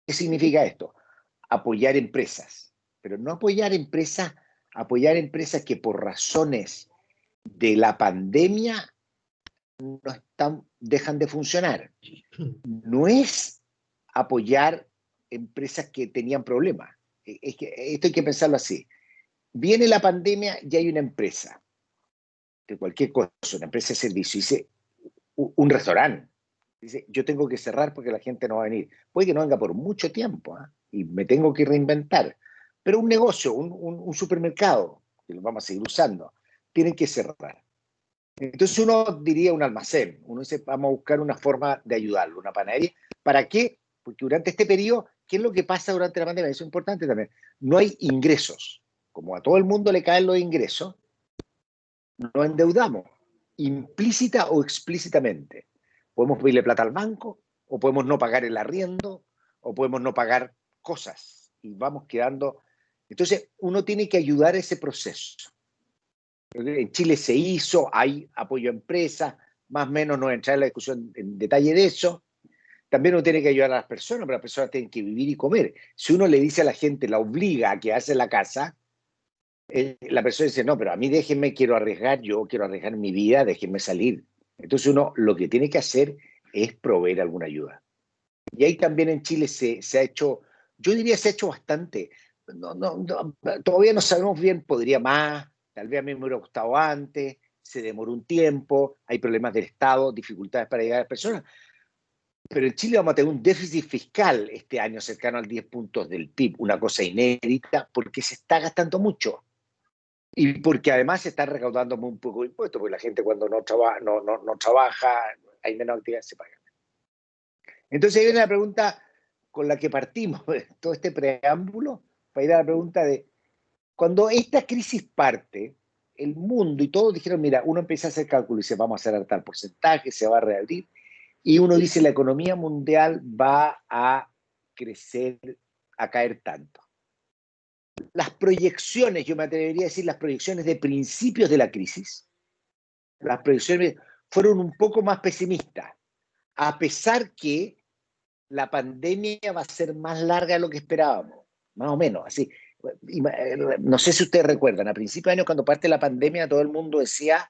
¿Qué significa esto? Apoyar empresas, pero no apoyar empresas que por razones de la pandemia no dejan de funcionar. No es apoyar empresas que tenían problemas. Es que esto hay que pensarlo así. Viene la pandemia y hay una empresa de cualquier cosa, una empresa de servicio, dice un restaurante, dice yo tengo que cerrar porque la gente no va a venir. Puede que no venga por mucho tiempo, ¿eh? Y me tengo que reinventar. Pero un negocio, un supermercado, que lo vamos a seguir usando, tienen que cerrar. Entonces uno diría un almacén, uno dice vamos a buscar una forma de ayudarlo, una panadería. ¿Para qué? Porque durante este periodo, ¿qué es lo que pasa durante la pandemia? Eso es importante también. No hay ingresos. Como a todo el mundo le caen los ingresos, nos endeudamos, implícita o explícitamente. Podemos pedirle plata al banco, o podemos no pagar el arriendo, o podemos no pagar cosas, y vamos quedando. Entonces, uno tiene que ayudar a ese proceso. En Chile se hizo, hay apoyo a empresas, más o menos no entrar en la discusión en detalle de eso. También uno tiene que ayudar a las personas, pero las personas tienen que vivir y comer. Si uno le dice a la gente, la obliga a quedarse en la casa, la persona dice, no, pero a mí déjenme, quiero arriesgar, yo quiero arriesgar mi vida, déjenme salir. Entonces uno lo que tiene que hacer es proveer alguna ayuda. Y ahí también en Chile se ha hecho, yo diría se ha hecho bastante. Todavía no sabemos bien, podría más, tal vez a mí me hubiera gustado antes, se demoró un tiempo, hay problemas del Estado, dificultades para llegar a las personas, pero en Chile vamos a tener un déficit fiscal este año cercano al 10 puntos del PIB, una cosa inédita, porque se está gastando mucho. Y porque además se está recaudando muy poco impuesto, porque la gente cuando no trabaja, hay menos actividad, se paga. Entonces ahí viene la pregunta con la que partimos, todo este preámbulo, para ir a la pregunta de, cuando esta crisis parte, el mundo y todos dijeron, mira, uno empieza a hacer cálculo y dice, vamos a hacer tal porcentaje, se va a reabrir, y uno dice, la economía mundial va a crecer, a caer tanto. Las proyecciones, yo me atrevería a decir las proyecciones de principios de la crisis, las proyecciones fueron un poco más pesimistas, a pesar que la pandemia va a ser más larga de lo que esperábamos, más o menos, así. No sé si ustedes recuerdan, a principios de año cuando parte la pandemia todo el mundo decía,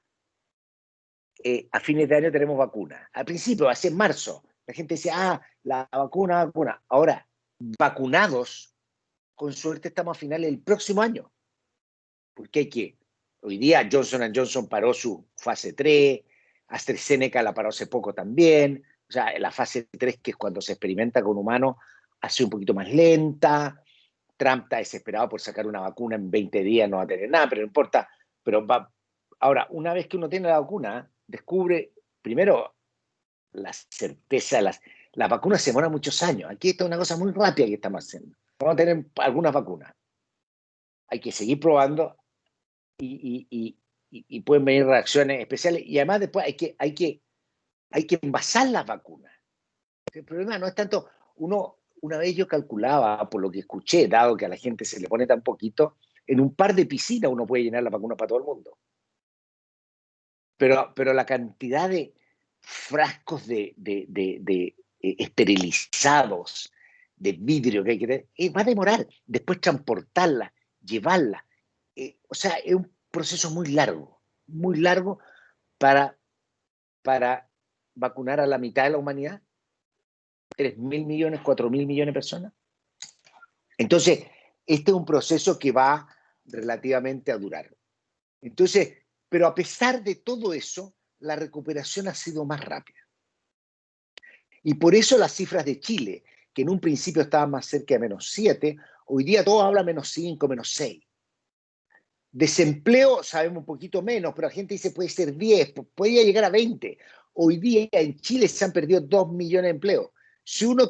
a fines de año tenemos vacuna. Al principio, así en marzo, la gente decía, la vacuna, vacuna. Ahora, vacunados, con suerte estamos a finales del próximo año. Porque hoy día Johnson Johnson paró su fase 3, AstraZeneca la paró hace poco también, o sea, la fase 3, que es cuando se experimenta con humanos, ha sido un poquito más lenta. Trump está desesperado por sacar una vacuna en 20 días, no va a tener nada, pero no importa. Pero va. Ahora, una vez que uno tiene la vacuna, descubre, primero, la certeza, las vacunas se demoran muchos años. Aquí está una cosa muy rápida que estamos haciendo. Vamos a tener algunas vacunas. Hay que seguir probando y pueden venir reacciones especiales. Y además después hay que envasar las vacunas. El problema no es tanto, una vez yo calculaba, por lo que escuché, dado que a la gente se le pone tan poquito, en un par de piscinas uno puede llenar la vacuna para todo el mundo. Pero la cantidad de frascos de esterilizados, de vidrio que hay que tener, va a demorar. Después transportarla, llevarla. O sea, es un proceso muy largo para vacunar a la mitad de la humanidad, 3.000 millones, 4.000 millones de personas. Entonces, este es un proceso que va relativamente a durar. Entonces, pero a pesar de todo eso, la recuperación ha sido más rápida. Y por eso las cifras de Chile, que en un principio estaban más cerca de -7, hoy día todo habla -5, -6. Desempleo sabemos un poquito menos, pero la gente dice puede ser 10, podría llegar a 20. Hoy día en Chile se han perdido 2 millones de empleos. Si uno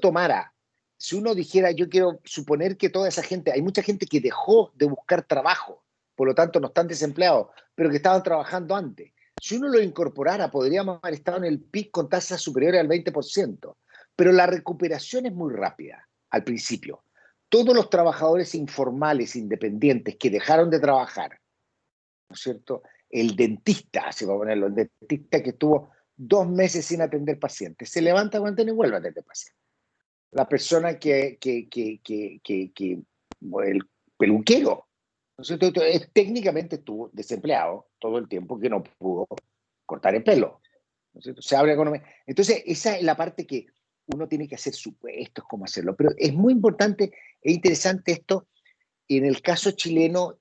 dijera, yo quiero suponer que toda esa gente, hay mucha gente que dejó de buscar trabajo, por lo tanto no están desempleados, pero que estaban trabajando antes. Si uno lo incorporara, podríamos haber estado en el PIB con tasas superiores al 20%. Pero la recuperación es muy rápida al principio. Todos los trabajadores informales, independientes, que dejaron de trabajar, ¿no es cierto? El dentista, así vamos a ponerlo, el dentista que estuvo 2 meses sin atender pacientes, se levanta cuando y vuelve a atender pacientes. La persona el peluquero, ¿no es cierto? Técnicamente estuvo desempleado todo el tiempo que no pudo cortar el pelo, ¿no es cierto? Se abre la economía. Entonces, esa es la parte que uno tiene que hacer supuestos, cómo hacerlo. Pero es muy importante e interesante esto. En el caso chileno,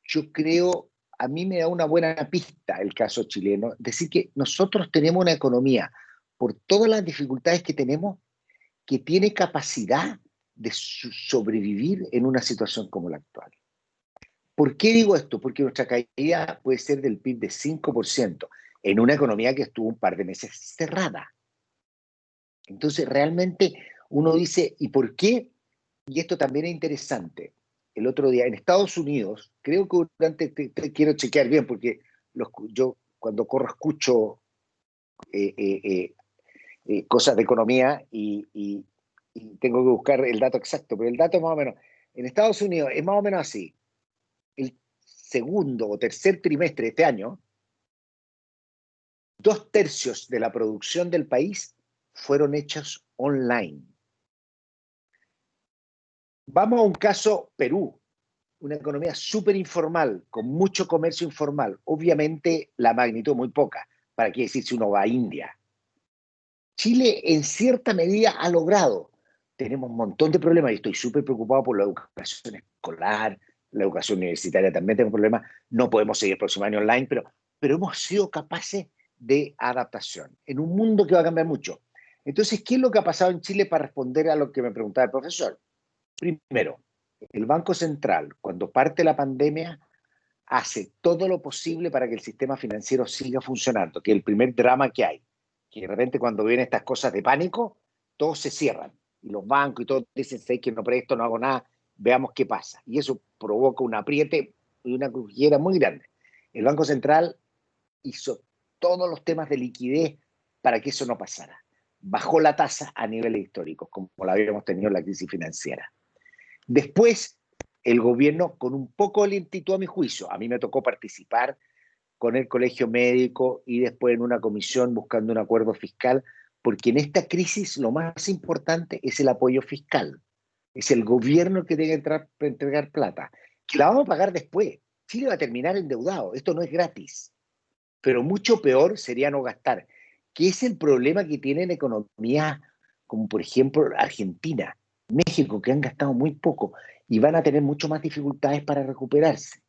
yo creo, a mí me da una buena pista el caso chileno, decir que nosotros tenemos una economía, por todas las dificultades que tenemos, que tiene capacidad de sobrevivir en una situación como la actual. ¿Por qué digo esto? Porque nuestra caída puede ser del PIB de 5% en una economía que estuvo un par de meses cerrada. Entonces, realmente uno dice, ¿y por qué? Y esto también es interesante. El otro día, en Estados Unidos, creo que quiero chequear bien, porque yo cuando corro escucho eh, eh, cosas de economía y tengo que buscar el dato exacto, pero el dato más o menos, en Estados Unidos es más o menos así. El segundo o tercer trimestre de este año, 2/3 de la producción del país fueron hechos online. Vamos a un caso Perú, una economía súper informal, con mucho comercio informal. Obviamente la magnitud muy poca, para qué decir si uno va a India. Chile en cierta medida ha logrado. Tenemos un montón de problemas y estoy súper preocupado por la educación escolar, la educación universitaria también tenemos problemas. No podemos seguir el próximo año online, pero hemos sido capaces de adaptación en un mundo que va a cambiar mucho. Entonces, ¿qué es lo que ha pasado en Chile para responder a lo que me preguntaba el profesor? Primero, el Banco Central, cuando parte la pandemia, hace todo lo posible para que el sistema financiero siga funcionando, que es el primer drama que hay, que de repente cuando vienen estas cosas de pánico, todos se cierran, y los bancos y todos dicen, sé que no presto, no hago nada, veamos qué pasa. Y eso provoca un apriete y una crujera muy grande. El Banco Central hizo todos los temas de liquidez para que eso no pasara. Bajó la tasa a niveles históricos, como la habíamos tenido en la crisis financiera. Después, el gobierno, con un poco de lentitud a mi juicio, a mí me tocó participar con el colegio médico y después en una comisión buscando un acuerdo fiscal, porque en esta crisis lo más importante es el apoyo fiscal. Es el gobierno el que tiene que entrar para entregar plata, que la vamos a pagar después. Chile va a terminar endeudado, esto no es gratis, pero mucho peor sería no gastar, que es el problema que tienen economías como por ejemplo Argentina, México, que han gastado muy poco y van a tener mucho más dificultades para recuperarse.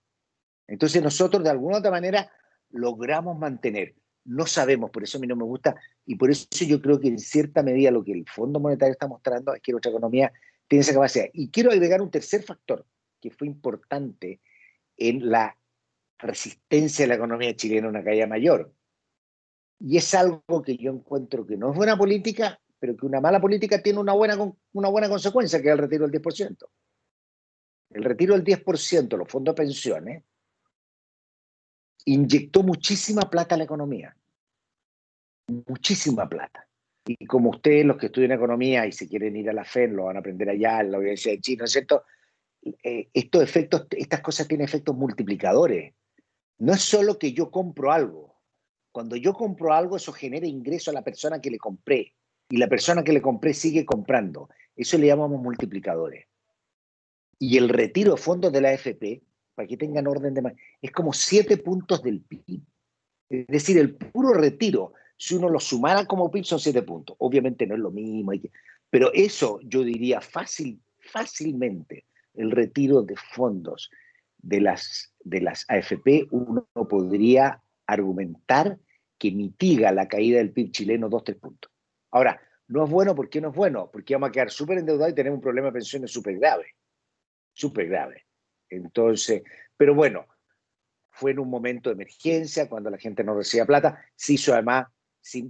Entonces nosotros de alguna otra manera logramos mantener. No sabemos, por eso a mí no me gusta, y por eso yo creo que en cierta medida lo que el Fondo Monetario está mostrando es que nuestra economía tiene esa capacidad. Y quiero agregar un tercer factor que fue importante en la resistencia de la economía chilena a una caída mayor. Y es algo que yo encuentro que no es buena política, pero que una mala política tiene una buena consecuencia, que es el retiro del 10%. El retiro del 10%, los fondos de pensiones, inyectó muchísima plata a la economía, muchísima plata. Y como ustedes, los que estudian economía y se quieren ir a la FED, lo van a aprender allá en la Universidad de Chile, ¿no es cierto? Estos efectos, estas cosas tienen efectos multiplicadores. No es solo que yo compro algo. Cuando yo compro algo, eso genera ingreso a la persona que le compré. Y la persona que le compré sigue comprando. Eso le llamamos multiplicadores. Y el retiro de fondos de la AFP, para que tengan orden de más, es como 7 puntos del PIB. Es decir, el puro retiro, si uno lo sumara como PIB, son 7 puntos. Obviamente no es lo mismo, pero eso yo diría fácilmente, el retiro de fondos de las AFP, uno podría argumentar que mitiga la caída del PIB chileno 2-3 puntos. Ahora, no es bueno, ¿por qué no es bueno? Porque vamos a quedar súper endeudados y tenemos un problema de pensiones súper grave, súper grave. Entonces, pero bueno, fue en un momento de emergencia, cuando la gente no recibía plata, se hizo además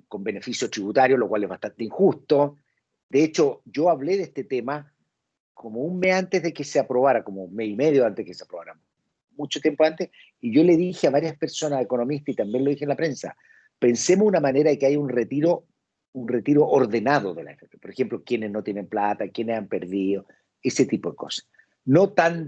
con beneficios tributarios, lo cual es bastante injusto. De hecho, yo hablé de este tema como un mes antes de que se aprobara, como un mes y medio antes de que se aprobara, mucho tiempo antes, y yo le dije a varias personas, economistas, y también lo dije en la prensa, pensemos una manera de que haya un retiro ordenado de la AFP. Por ejemplo, quienes no tienen plata, quienes han perdido, ese tipo de cosas. No tan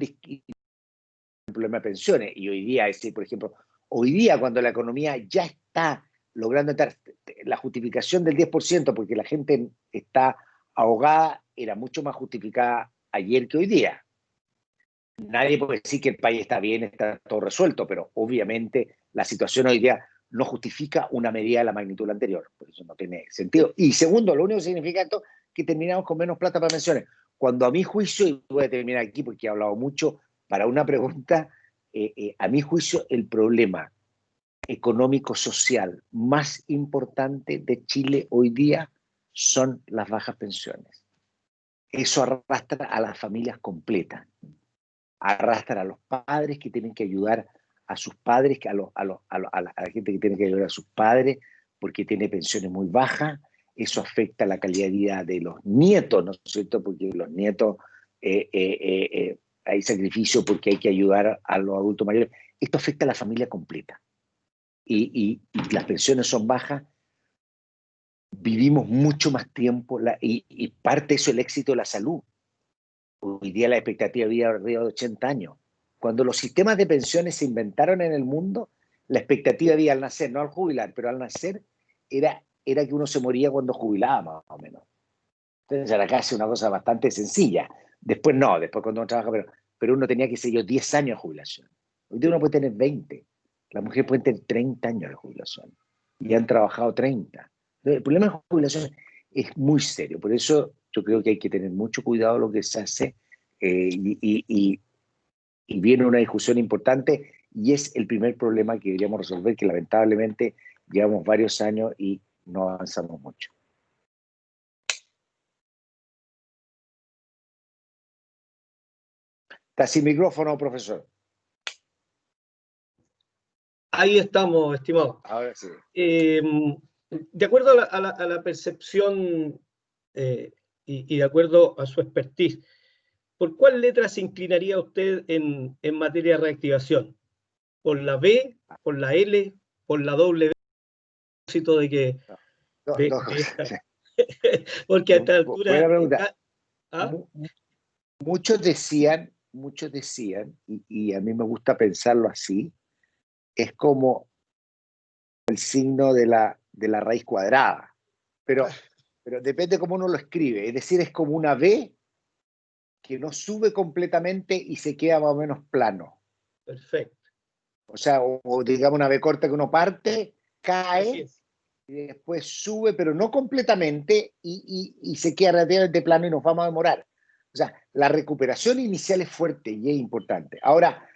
problema de pensiones. Y hoy día, por ejemplo, hoy día cuando la economía ya está logrando entrar, la justificación del 10%, porque la gente está ahogada era mucho más justificada ayer que hoy día. Nadie puede decir que el país está bien, está todo resuelto, pero obviamente la situación hoy día no justifica una medida de la magnitud de la anterior. Por eso no tiene sentido. Y segundo, lo único que significa esto es que terminamos con menos plata para pensiones. Cuando a mi juicio, y voy a terminar aquí porque he hablado mucho, para una pregunta, a mi juicio el problema económico-social más importante de Chile hoy día son las bajas pensiones. Eso arrastra a las familias completas, arrastra a los padres que tienen que ayudar a sus padres, a la gente que tiene que ayudar a sus padres porque tiene pensiones muy bajas. Eso afecta la calidad de vida de los nietos, ¿no es cierto? Porque los nietos, hay sacrificio porque hay que ayudar a los adultos mayores. Esto afecta a la familia completa. Y las pensiones son bajas, vivimos mucho más tiempo y parte de eso es el éxito de la salud. Hoy día la expectativa de vida es arriba de 80 años. Cuando los sistemas de pensiones se inventaron en el mundo, la expectativa de vida al nacer, no al jubilar, pero al nacer, era que uno se moría cuando jubilaba, más o menos. Entonces era casi una cosa bastante sencilla. Después no, después cuando uno trabaja, pero uno tenía, qué sé yo, 10 años de jubilación. Hoy día uno puede tener 20. La mujer puede tener 30 años de jubilación. Y han trabajado 30. Entonces, el problema de la jubilación es muy serio. Por eso yo creo que hay que tener mucho cuidado lo que se hace y viene una discusión importante y es el primer problema que deberíamos resolver, que lamentablemente llevamos varios años y no avanzamos mucho. Está sin micrófono, profesor. Ahí estamos, estimado. Ahora sí. De acuerdo a la percepción y de acuerdo a su expertise, ¿por cuál letra se inclinaría usted en materia de reactivación? ¿Por la B, por la L, por la W? A propósito de que... porque a esta altura... Buena pregunta. Muchos decían, y a mí me gusta pensarlo así, es como el signo de la raíz cuadrada, pero depende cómo uno lo escribe, es decir, es como una B que no sube completamente y se queda más o menos plano. Perfecto. O sea, o digamos una B corta que uno parte, cae, y después sube, pero no completamente, y se queda relativamente plano y nos vamos a demorar. O sea, la recuperación inicial es fuerte y es importante. Ahora,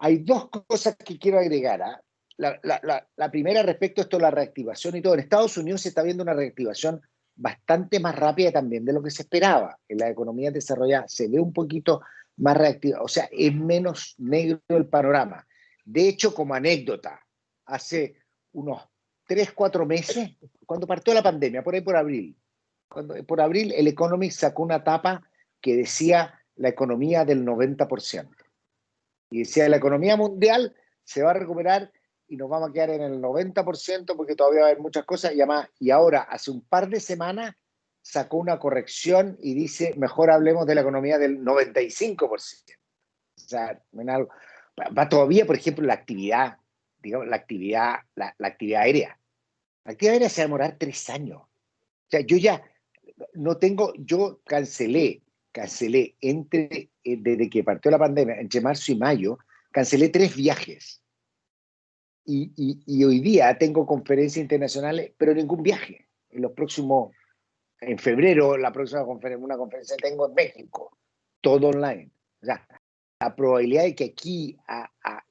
hay dos cosas que quiero agregar. ¿Eh? La primera respecto a esto, la reactivación y todo. En Estados Unidos se está viendo una reactivación bastante más rápida también de lo que se esperaba. En la economía desarrollada se ve un poquito más reactiva, o sea, es menos negro el panorama. De hecho, como anécdota, hace unos 3, 4 meses, cuando partió la pandemia, por ahí por abril, por abril el Economist sacó una tapa que decía la economía del 90%. Y decía, la economía mundial se va a recuperar y nos vamos a quedar en el 90% porque todavía va a haber muchas cosas. Y ahora, hace un par de semanas, sacó una corrección y dice, mejor hablemos de la economía del 95%. O sea, va todavía, por ejemplo, la actividad, digamos, la actividad aérea. La actividad aérea se va a demorar 3 años. O sea, yo ya no tengo, yo cancelé desde que partió la pandemia, entre marzo y mayo, cancelé 3 viajes. Y hoy día tengo conferencias internacionales, pero ningún viaje. En febrero, una conferencia tengo en México, todo online. O sea, la probabilidad de que aquí,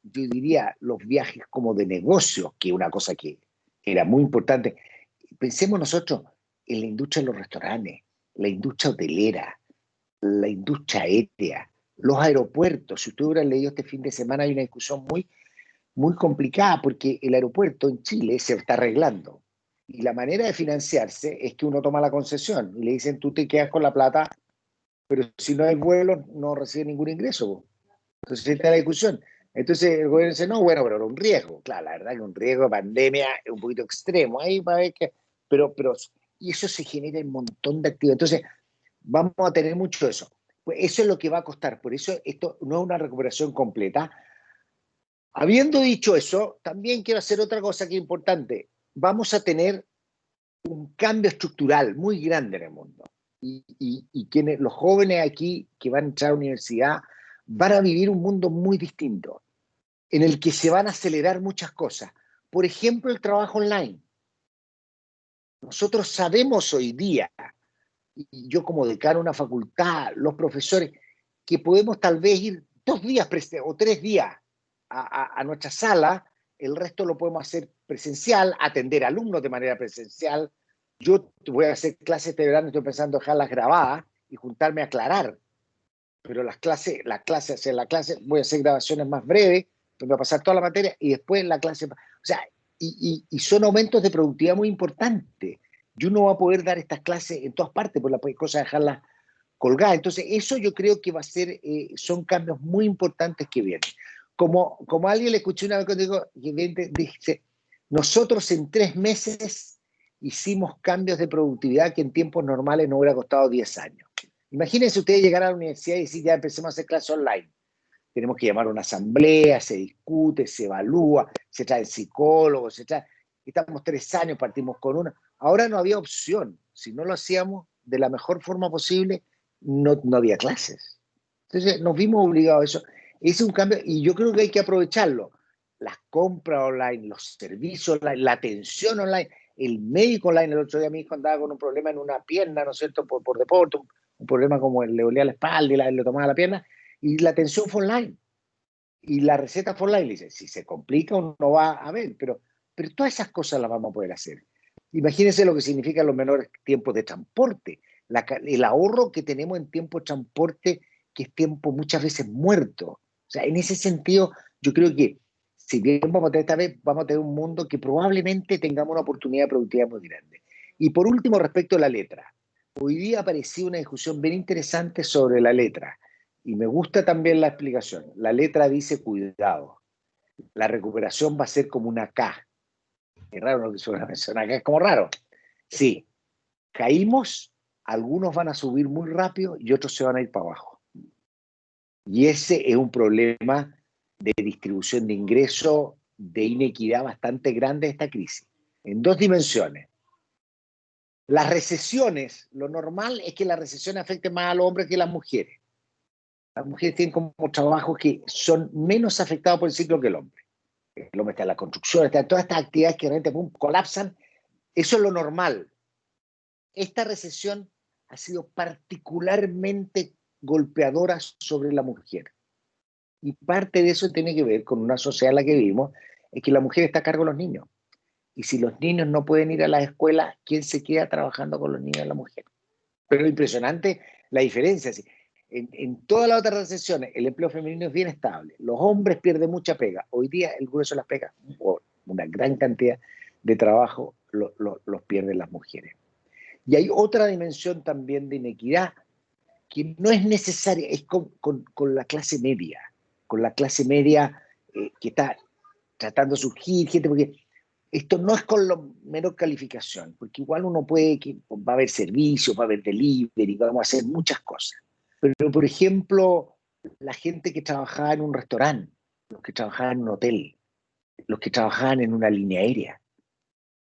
yo diría, los viajes como de negocios, que es una cosa que era muy importante, pensemos nosotros en la industria de los restaurantes, la industria hotelera, la industria aérea, los aeropuertos. Si usted hubiera leído este fin de semana, hay una discusión muy complicada porque el aeropuerto en Chile se está arreglando. Y la manera de financiarse es que uno toma la concesión y le dicen, tú te quedas con la plata, pero si no hay vuelos, no recibes ningún ingreso. Entonces, esta es la discusión. Entonces, el gobierno dice, no, bueno, pero era un riesgo. Claro, la verdad que un riesgo de pandemia es un poquito extremo. Ahí va a ver que... y eso se genera un montón de actividades. Entonces, vamos a tener mucho de eso. Pues eso es lo que va a costar. Por eso esto no es una recuperación completa. Habiendo dicho eso, también quiero hacer otra cosa que es importante. Vamos a tener un cambio estructural muy grande en el mundo. y quienes, los jóvenes aquí que van a entrar a la universidad van a vivir un mundo muy distinto, en el que se van a acelerar muchas cosas. Por ejemplo, el trabajo online. Nosotros sabemos hoy día, y yo como decano de una facultad, los profesores, que podemos tal vez ir 2 días o 3 días a nuestra sala, el resto lo podemos hacer presencial, atender alumnos de manera presencial. Yo voy a hacer clases de verano, estoy pensando dejarlas grabadas y juntarme a aclarar, pero hacer la clase, voy a hacer grabaciones más breves, voy a pasar toda la materia y después la clase, o sea, y son aumentos de productividad muy importantes. Y uno va a poder dar estas clases en todas partes, por la cosa de dejarlas colgadas. Entonces, eso yo creo que va a ser, son cambios muy importantes que vienen. Como alguien le escuché una vez cuando dice, nosotros en 3 meses hicimos cambios de productividad que en tiempos normales nos hubiera costado 10 años. Imagínense ustedes llegar a la universidad y decir, ya empecemos a hacer clases online. Tenemos que llamar a una asamblea, se discute, se evalúa, se trae psicólogos, estamos 3 años, partimos con una. Ahora no había opción. Si no lo hacíamos de la mejor forma posible, no había clases. Entonces nos vimos obligados a eso. Ese es un cambio y yo creo que hay que aprovecharlo. Las compras online, los servicios online, la atención online, el médico online. El otro día mi hijo andaba con un problema en una pierna, ¿no es cierto?, por deporte, un problema como le dolía la espalda y le tomaba la pierna, y la atención fue online. Y la receta fue online. Le dice, si se complica uno va a ver, pero todas esas cosas las vamos a poder hacer. Imagínense lo que significan los menores tiempos de transporte, el ahorro que tenemos en tiempo de transporte, que es tiempo muchas veces muerto. O sea, en ese sentido, yo creo que si bien vamos a tener esta vez, vamos a tener un mundo que probablemente tengamos una oportunidad de productividad muy grande. Y por último, respecto a la letra. Hoy día apareció una discusión bien interesante sobre la letra. Y me gusta también la explicación. La letra dice cuidado. La recuperación va a ser como una K. Es raro lo que suena mencionar, es como raro. Sí, caímos, algunos van a subir muy rápido y otros se van a ir para abajo. Y ese es un problema de distribución de ingresos, de inequidad bastante grande de esta crisis, en 2 dimensiones. Las recesiones, lo normal es que la recesión afecte más a los hombres que a las mujeres. Las mujeres tienen como trabajos que son menos afectados por el ciclo que el hombre. El hombre está en la construcción, está en todas estas actividades que realmente colapsan. Eso es lo normal. Esta recesión ha sido particularmente golpeadora sobre la mujer. Y parte de eso tiene que ver con una sociedad en la que vivimos, es que la mujer está a cargo de los niños. Y si los niños no pueden ir a la escuela, ¿quién se queda trabajando con los niños? La mujer. Pero es impresionante la diferencia. En todas las otras recesiones, el empleo femenino es bien estable. Los hombres pierden mucha pega. Hoy día el grueso de las pegas, una gran cantidad de trabajo, los pierden las mujeres. Y hay otra dimensión también de inequidad que no es necesaria, es con la clase media, que está tratando de surgir, gente, porque esto no es con la menor calificación, porque igual uno puede, que va a haber servicios, va a haber delivery, vamos a hacer muchas cosas. Pero, por ejemplo, la gente que trabajaba en un restaurante, los que trabajaban en un hotel, los que trabajaban en una línea aérea,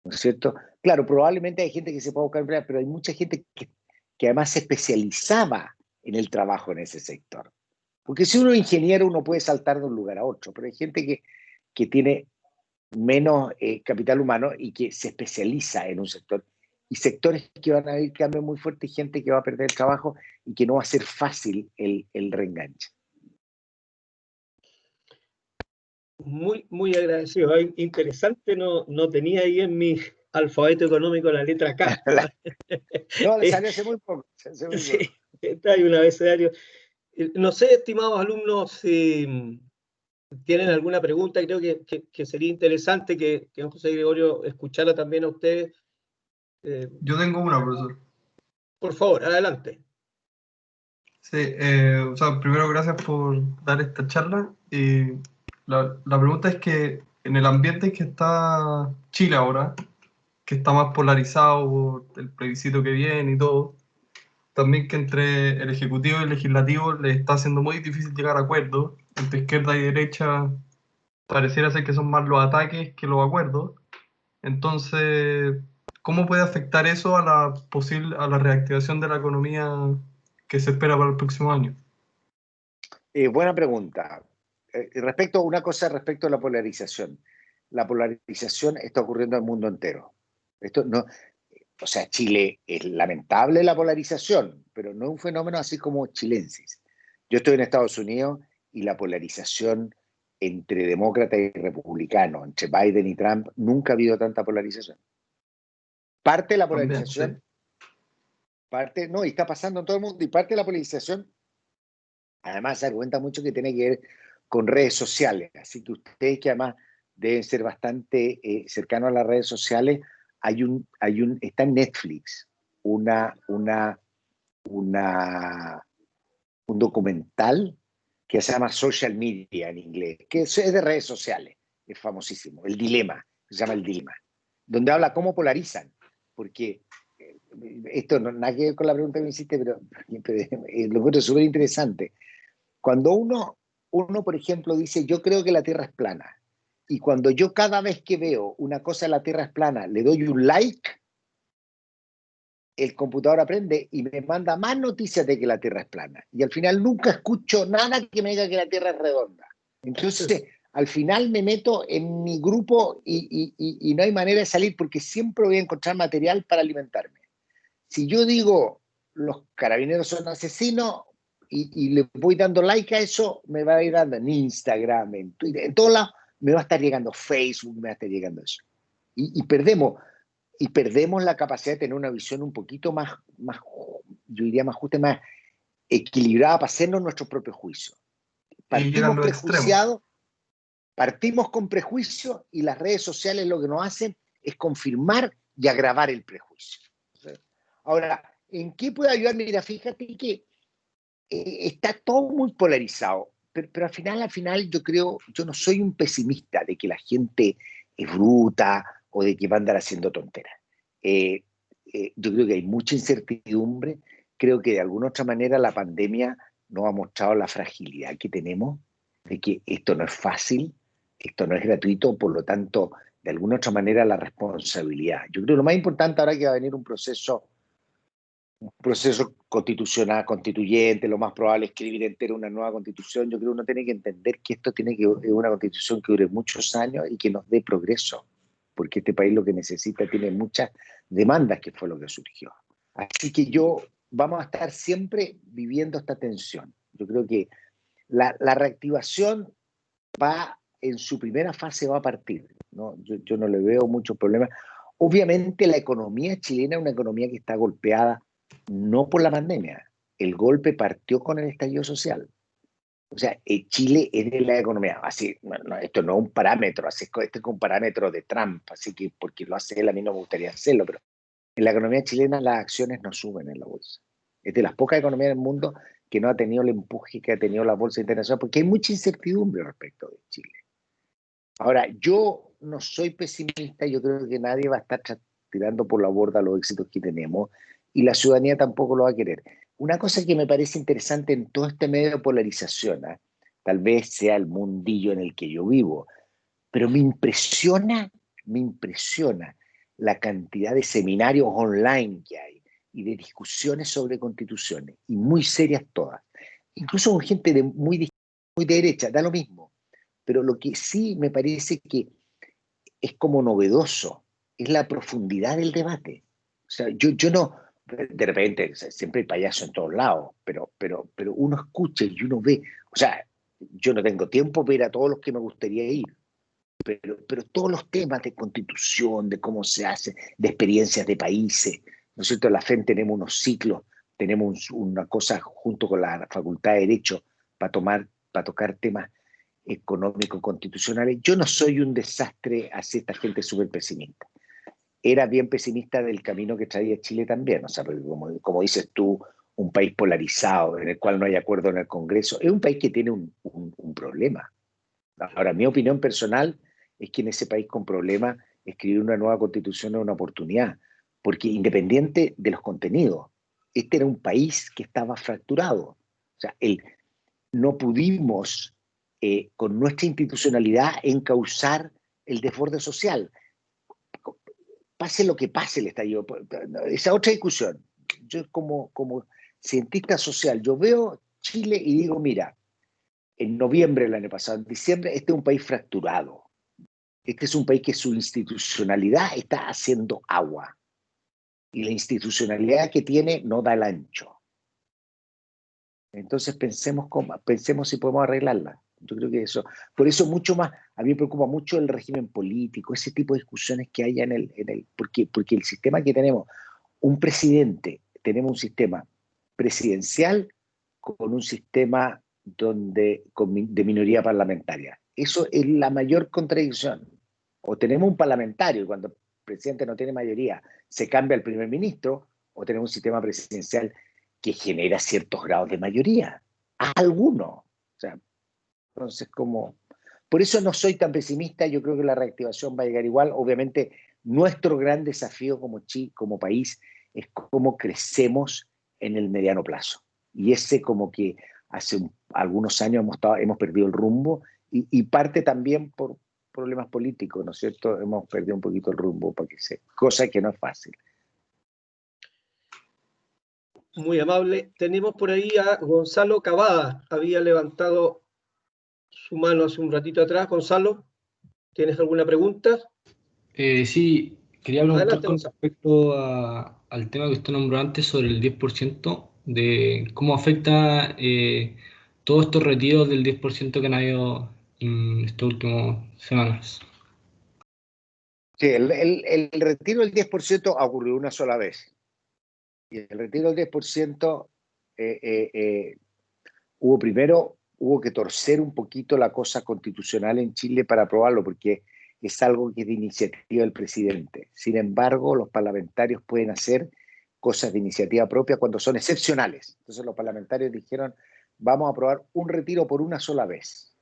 ¿no es cierto? Claro, probablemente hay gente que se puede buscar emplear, pero hay mucha gente que además se especializaba en el trabajo en ese sector. Porque si uno es ingeniero, uno puede saltar de un lugar a otro, pero hay gente que tiene menos capital humano y que se especializa en un sector. Y sectores que van a haber cambios muy fuertes y gente que va a perder el trabajo y que no va a ser fácil el reenganche. Muy, muy agradecido. Ay, interesante, no tenía ahí en mi alfabeto económico la letra K. No, le salió hace muy poco. Hace muy Sí, poco. está ahí un abecedario. No sé, estimados alumnos, si tienen alguna pregunta. Creo que sería interesante que don José Gregorio escuchara también a ustedes. Yo tengo una, profesor. Por favor, adelante. Sí, o sea, primero gracias por dar esta charla. Y la pregunta es que en el ambiente que está Chile ahora, que está más polarizado por el plebiscito que viene y todo, también que entre el Ejecutivo y el Legislativo le está haciendo muy difícil llegar a acuerdos, entre izquierda y derecha pareciera ser que son más los ataques que los acuerdos. Entonces, ¿cómo puede afectar eso a la reactivación de la economía que se espera para el próximo año? Buena pregunta. Una cosa respecto a la polarización. La polarización está ocurriendo en el mundo entero. Esto no, o sea, Chile es lamentable la polarización, pero no es un fenómeno así como chilensis. Yo estoy en Estados Unidos y la polarización entre demócratas y republicanos, entre Biden y Trump, nunca ha habido tanta polarización. Parte de la También, sí. polarización, no, y está pasando en todo el mundo, y parte de la polarización, además se argumenta mucho que tiene que ver con redes sociales, así que ustedes que además deben ser bastante cercanos a las redes sociales, está en Netflix un documental que se llama Social Media en inglés, que es de redes sociales, es famosísimo, El Dilema, se llama El Dilema, donde habla cómo polarizan, porque esto no nada que ver con la pregunta que me hiciste, pero lo encuentro súper interesante. Cuando uno, por ejemplo, dice, yo creo que la Tierra es plana, y cuando yo cada vez que veo una cosa de la Tierra es plana, le doy un like, el computador aprende y me manda más noticias de que la Tierra es plana. Y al final nunca escucho nada que me diga que la Tierra es redonda. Entonces, al final me meto en mi grupo y no hay manera de salir porque siempre voy a encontrar material para alimentarme. Si yo digo, los carabineros son asesinos y le voy dando like a eso, me va a ir dando en Instagram, en Twitter, en todos lados, me va a estar llegando Facebook, me va a estar llegando eso. Y perdemos la capacidad de tener una visión un poquito más, yo diría más justa, más equilibrada para hacernos nuestro propio juicio. Y llegan los extremos. Partimos con prejuicio y las redes sociales lo que nos hacen es confirmar y agravar el prejuicio. Ahora, ¿en qué puede ayudar? Mira, fíjate que está todo muy polarizado, pero al final yo no soy un pesimista de que la gente es bruta o de que va a andar haciendo tonteras. Yo creo que hay mucha incertidumbre, creo que de alguna otra manera la pandemia nos ha mostrado la fragilidad que tenemos, de que esto no es fácil, esto no es gratuito, por lo tanto, de alguna otra manera la responsabilidad. Yo creo que lo más importante ahora que va a venir un proceso constitucional, constituyente, lo más probable es escribir entera una nueva constitución. Yo creo que uno tiene que entender que esto tiene que ser una constitución que dure muchos años y que nos dé progreso, porque este país lo que necesita tiene muchas demandas, que fue lo que surgió. Así que vamos a estar siempre viviendo esta tensión. Yo creo que la reactivación en su primera fase va a partir, ¿no? Yo no le veo muchos problemas. Obviamente la economía chilena es una economía que está golpeada no por la pandemia. El golpe partió con el estallido social. O sea, Chile es de la economía. Así, bueno, esto no es un parámetro, este es un parámetro de Trump, así que porque lo hace él, a mí no me gustaría hacerlo, pero en la economía chilena las acciones no suben en la bolsa. Es de las pocas economías del mundo que no ha tenido el empuje que ha tenido la bolsa internacional, porque hay mucha incertidumbre respecto de Chile. Ahora, yo no soy pesimista, yo creo que nadie va a estar tirando por la borda los éxitos que tenemos y la ciudadanía tampoco lo va a querer. Una cosa que me parece interesante en todo este medio de polarización, tal vez sea el mundillo en el que yo vivo, pero me impresiona la cantidad de seminarios online que hay y de discusiones sobre constituciones, y muy serias todas, incluso con gente muy de derecha, da lo mismo. Pero lo que sí me parece que es como novedoso es la profundidad del debate. O sea, yo no, de repente, o sea, siempre hay payaso en todos lados, pero uno escucha y uno ve, o sea, yo no tengo tiempo para ir a todos los que me gustaría ir, pero todos los temas de constitución, de cómo se hace, de experiencias de países, ¿no es cierto? En la FEN tenemos unos ciclos, tenemos una cosa junto con la Facultad de Derecho para tocar temas económicos constitucionales. Yo no soy un desastre, así esta gente es súper pesimista. Era bien pesimista del camino que traía Chile también, o sea, porque como dices tú, un país polarizado, en el cual no hay acuerdo en el Congreso, es un país que tiene un problema. Ahora, mi opinión personal es que en ese país con problemas escribir una nueva constitución es una oportunidad, porque independiente de los contenidos, este era un país que estaba fracturado. O sea, no pudimos, con nuestra institucionalidad, encauzar el desborde social. pase lo que pase el estallido. Esa otra discusión. Yo como cientista social, yo veo Chile y digo, mira, en noviembre del año pasado, en diciembre, este es un país fracturado. Este es un país que su institucionalidad está haciendo agua. Y la institucionalidad que tiene no da el ancho. Entonces pensemos si podemos arreglarla. Yo creo que eso, por eso mucho más, a mí me preocupa mucho el régimen político, ese tipo de discusiones que haya porque el sistema que tenemos, tenemos un sistema presidencial con un sistema de minoría parlamentaria. Eso es la mayor contradicción. O tenemos un parlamentario y cuando el presidente no tiene mayoría se cambia el primer ministro, o tenemos un sistema presidencial que genera ciertos grados de mayoría. Algunos. O sea, entonces, por eso no soy tan pesimista, yo creo que la reactivación va a llegar igual. Obviamente, nuestro gran desafío como país es cómo crecemos en el mediano plazo. Y ese como que hace algunos años hemos perdido el rumbo y parte también por problemas políticos, ¿no es cierto? Hemos perdido un poquito el rumbo, cosa que no es fácil. Muy amable. Tenemos por ahí a Gonzalo Cavada. Había levantado su mano hace un ratito atrás. Gonzalo, ¿tienes alguna pregunta? Sí, quería preguntar Adelante, con Gonzalo. respecto al tema que usted nombró antes sobre el 10%, de cómo afecta todos estos retiros del 10% que han habido en estas últimas semanas. Sí, el retiro del 10% ocurrió una sola vez. Y el retiro del 10% hubo que torcer un poquito la cosa constitucional en Chile para aprobarlo, porque es algo que es de iniciativa del presidente. Sin embargo, los parlamentarios pueden hacer cosas de iniciativa propia cuando son excepcionales. Entonces los parlamentarios dijeron, vamos a aprobar un retiro por una sola vez.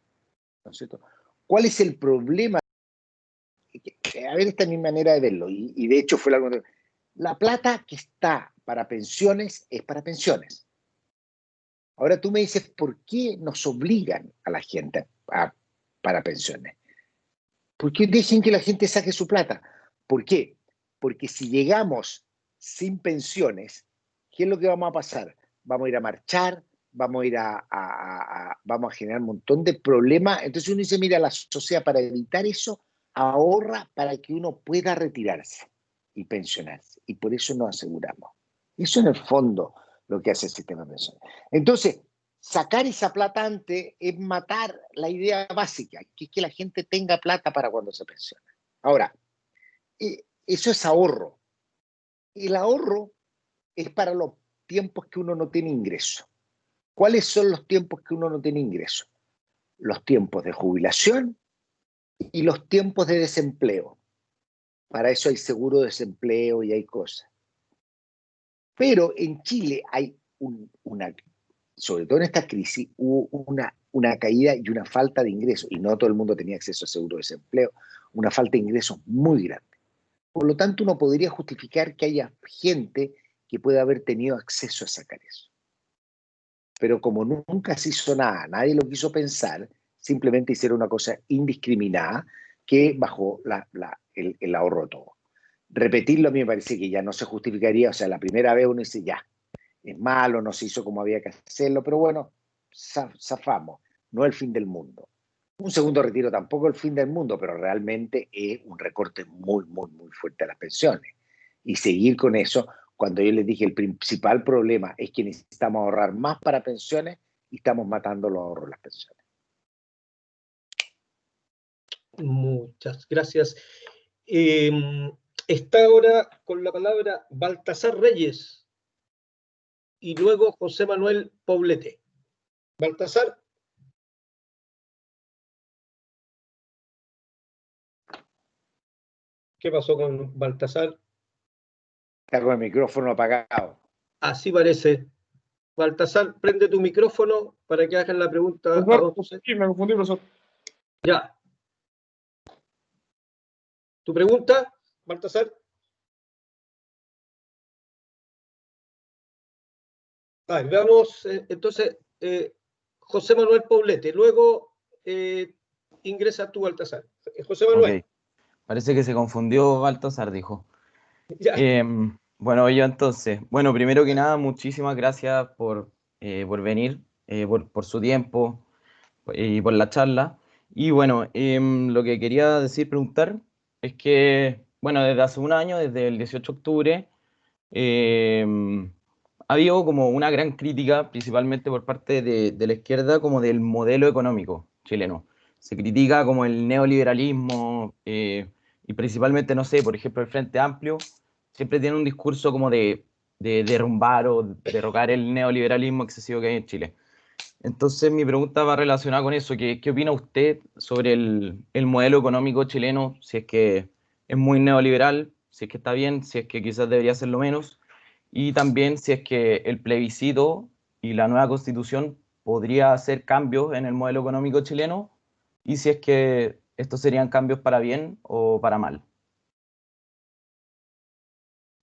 ¿No es cierto? ¿Cuál es el problema? A ver, esta es mi manera de verlo, y de hecho fue algo de... La plata que está para pensiones es para pensiones. Ahora tú me dices, ¿por qué nos obligan a la gente para pensiones? ¿Por qué dejen que la gente saque su plata? ¿Por qué? Porque si llegamos sin pensiones, ¿qué es lo que vamos a pasar? Vamos a ir a marchar, vamos a ir vamos a generar un montón de problemas. Entonces uno dice, mira, la sociedad para evitar eso ahorra para que uno pueda retirarse y pensionarse. Y por eso nos aseguramos. Eso en el fondo lo que hace el sistema de pensiones. Entonces, sacar esa plata antes es matar la idea básica, que es que la gente tenga plata para cuando se pensiona. Ahora, eso es ahorro. El ahorro es para los tiempos que uno no tiene ingreso. ¿Cuáles son los tiempos que uno no tiene ingreso? Los tiempos de jubilación y los tiempos de desempleo. Para eso hay seguro de desempleo y hay cosas. Pero en Chile hay sobre todo en esta crisis, hubo una caída y una falta de ingresos, y no todo el mundo tenía acceso a seguro de desempleo, una falta de ingresos muy grande. Por lo tanto, uno podría justificar que haya gente que pueda haber tenido acceso a sacar eso. Pero como nunca se hizo nada, nadie lo quiso pensar, simplemente hicieron una cosa indiscriminada que bajó el ahorro todo. Repetirlo a mí me parece que ya no se justificaría, o sea, la primera vez uno dice ya, es malo, no se hizo como había que hacerlo, pero bueno, zafamos, no es el fin del mundo. Un segundo retiro tampoco es el fin del mundo, pero realmente es un recorte muy, muy, muy fuerte a las pensiones. Y seguir con eso, cuando yo les dije el principal problema es que necesitamos ahorrar más para pensiones y estamos matando los ahorros de las pensiones. Muchas gracias. Está ahora con la palabra Baltasar Reyes y luego José Manuel Poblete. Baltasar. ¿Qué pasó con Baltasar? Está con el micrófono apagado. Así parece. Baltasar, prende tu micrófono para que hagan la pregunta a don José. Sí, me confundí, profesor. Ya. ¿Tu pregunta, Baltasar? Veamos, entonces, José Manuel Poblete. Luego ingresa tú, Baltasar. José Manuel. Okay. Parece que se confundió Baltasar, dijo. Ya. Bueno, yo entonces, bueno, primero que nada, muchísimas gracias por venir, por su tiempo y por la charla. Y bueno, lo que quería decir, preguntar, es que, bueno, desde hace un año, desde el 18 de octubre, ha habido como una gran crítica, principalmente por parte de la izquierda, como del modelo económico chileno. Se critica como el neoliberalismo y principalmente, no sé, por ejemplo, el Frente Amplio siempre tiene un discurso como de derrumbar o derrocar el neoliberalismo excesivo que hay en Chile. Entonces mi pregunta va relacionada con eso. ¿Qué opina usted sobre el modelo económico chileno? Si es que es muy neoliberal, si es que está bien, si es que quizás debería serlo menos, y también si es que el plebiscito y la nueva constitución podría hacer cambios en el modelo económico chileno, y si es que estos serían cambios para bien o para mal.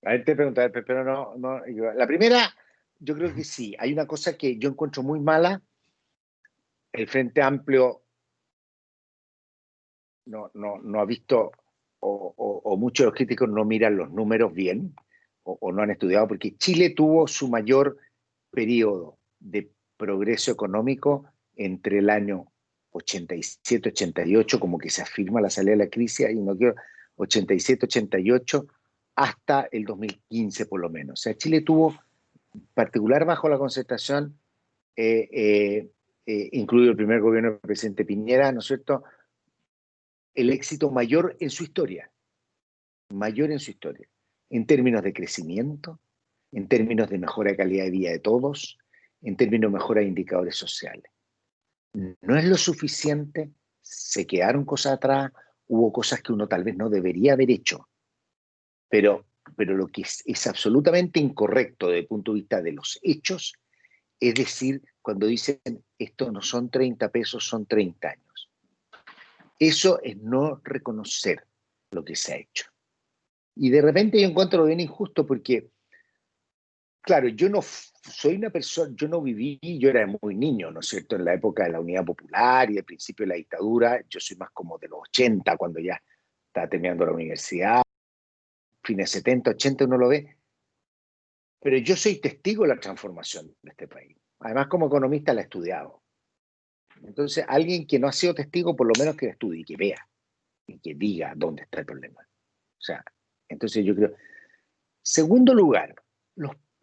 A ver, te pregunto, pero la primera, yo creo que sí. Hay una cosa que yo encuentro muy mala. El Frente Amplio no ha visto, o muchos de los críticos no miran los números bien, o no han estudiado, porque Chile tuvo su mayor periodo de progreso económico entre el año 87-88, como que se afirma la salida de la crisis, y no quiero, 87-88, hasta el 2015 por lo menos. O sea, Chile tuvo, particular bajo la Concertación, incluido el primer gobierno del presidente Piñera, ¿no es cierto?, el éxito mayor en su historia, en términos de crecimiento, en términos de mejora de calidad de vida de todos, en términos de mejora de indicadores sociales. No es lo suficiente, se quedaron cosas atrás, hubo cosas que uno tal vez no debería haber hecho, pero lo que es absolutamente incorrecto desde el punto de vista de los hechos, es decir, cuando dicen esto no son 30 pesos, son 30 años. Eso es no reconocer lo que se ha hecho. Y de repente yo encuentro bien injusto porque, claro, yo no soy una persona, yo no viví, yo era muy niño, ¿no es cierto?, en la época de la Unidad Popular y del principio de la dictadura. Yo soy más como de los 80, cuando ya estaba terminando la universidad, fines 70, 80 uno lo ve. Pero yo soy testigo de la transformación de este país. Además, como economista la he estudiado. Entonces, alguien que no ha sido testigo, por lo menos que estudie, que vea y que diga dónde está el problema. O sea, entonces yo creo. Segundo lugar,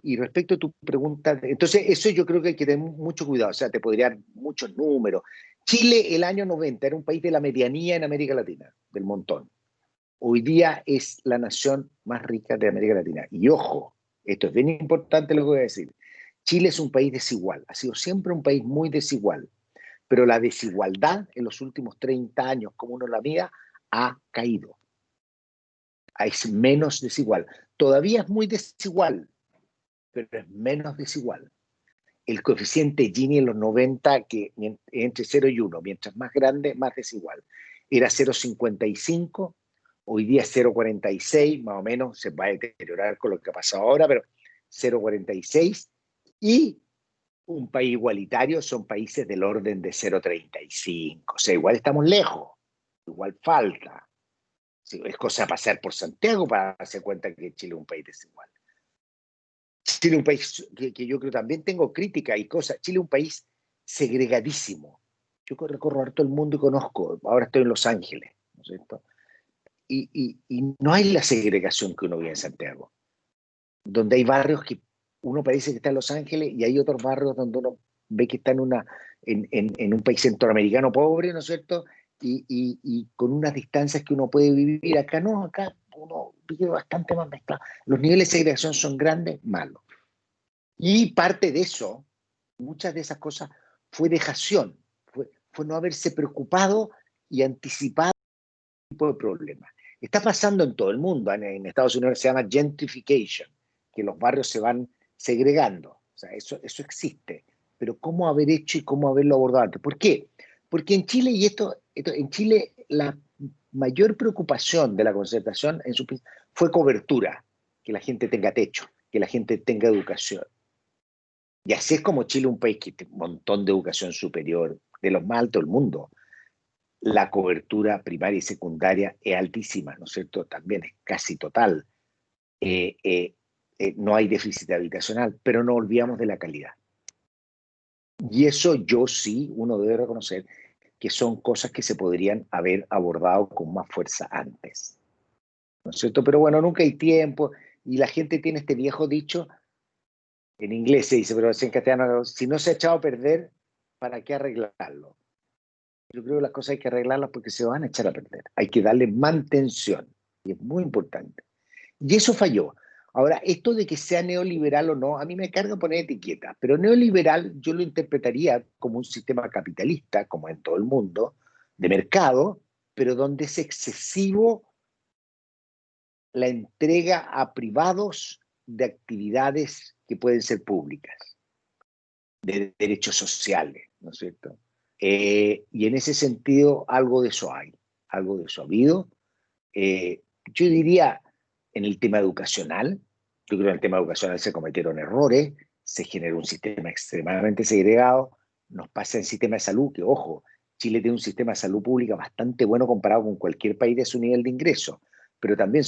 y respecto a tu pregunta, entonces eso yo creo que hay que tener mucho cuidado. O sea, te podría dar muchos números. Chile, el año 90, era un país de la medianía en América Latina, del montón. Hoy día es la nación más rica de América Latina. Y ojo, esto es bien importante lo que voy a decir. Chile es un país desigual, ha sido siempre un país muy desigual, pero la desigualdad en los últimos 30 años, como uno la mira, ha caído. Es menos desigual. Todavía es muy desigual, pero es menos desigual. El coeficiente Gini en los 90, que entre 0 y 1, mientras más grande, más desigual, era 0,55, hoy día es 0,46, más o menos, se va a deteriorar con lo que ha pasado ahora, pero 0,46, y un país igualitario son países del orden de 0,35, o sea, igual estamos lejos, igual falta. Es cosa de pasar por Santiago para darse cuenta que Chile es un país desigual. Chile es un país que yo creo también tengo crítica y cosas. Chile es un país segregadísimo. Yo recorro harto el mundo y conozco. Ahora estoy en Los Ángeles, ¿no es cierto? Y no hay la segregación que uno ve en Santiago, donde hay barrios que uno parece que está en Los Ángeles y hay otros barrios donde uno ve que está en un país centroamericano pobre, ¿no es cierto? Y con unas distancias que uno puede vivir. Acá no, acá uno vive bastante más mezclado. Los niveles de segregación son grandes, malos. Y parte de eso, muchas de esas cosas, fue dejación, fue no haberse preocupado y anticipado este tipo de problemas. Está pasando en todo el mundo. En Estados Unidos se llama gentrification, que los barrios se van segregando. O sea, eso existe. Pero ¿cómo haber hecho y cómo haberlo abordado antes? ¿Por qué? Porque en Chile, en Chile la mayor preocupación de la Concertación fue cobertura, que la gente tenga techo, que la gente tenga educación. Y así es como Chile, un país que tiene un montón de educación superior, de los más altos del mundo. La cobertura primaria y secundaria es altísima, ¿no es cierto? También es casi total. no hay déficit habitacional, pero no olvidamos de la calidad. Y eso uno debe reconocer que son cosas que se podrían haber abordado con más fuerza antes. ¿No es cierto? Pero bueno, nunca hay tiempo, y la gente tiene este viejo dicho, en inglés se dice, pero en castellano, si no se ha echado a perder, ¿para qué arreglarlo? Yo creo que las cosas hay que arreglarlas porque se van a echar a perder. Hay que darle mantención, y es muy importante. Y eso falló. Ahora, esto de que sea neoliberal o no, a mí me carga poner etiquetas, pero neoliberal yo lo interpretaría como un sistema capitalista, como en todo el mundo, de mercado, pero donde es excesivo la entrega a privados de actividades que pueden ser públicas, de derechos sociales, ¿no es cierto? Y en ese sentido, algo de eso hay, algo de eso ha habido. Yo diría, en el tema educacional, yo creo que en el tema educacional se cometieron errores, se generó un sistema extremadamente segregado, nos pasa en el sistema de salud, que ojo, Chile tiene un sistema de salud pública bastante bueno comparado con cualquier país de su nivel de ingreso, pero también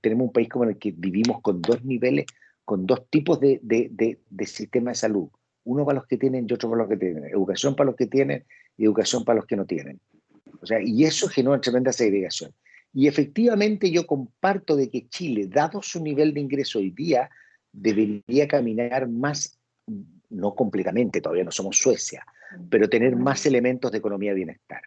tenemos un país como el que vivimos con dos niveles, con dos tipos de sistema de salud, uno para los que tienen y otro para los que tienen, educación para los que tienen y educación para los que no tienen. O sea, y eso genera una tremenda segregación. Y efectivamente yo comparto de que Chile, dado su nivel de ingreso hoy día, debería caminar más, no completamente, todavía no somos Suecia, pero tener más elementos de economía de bienestar.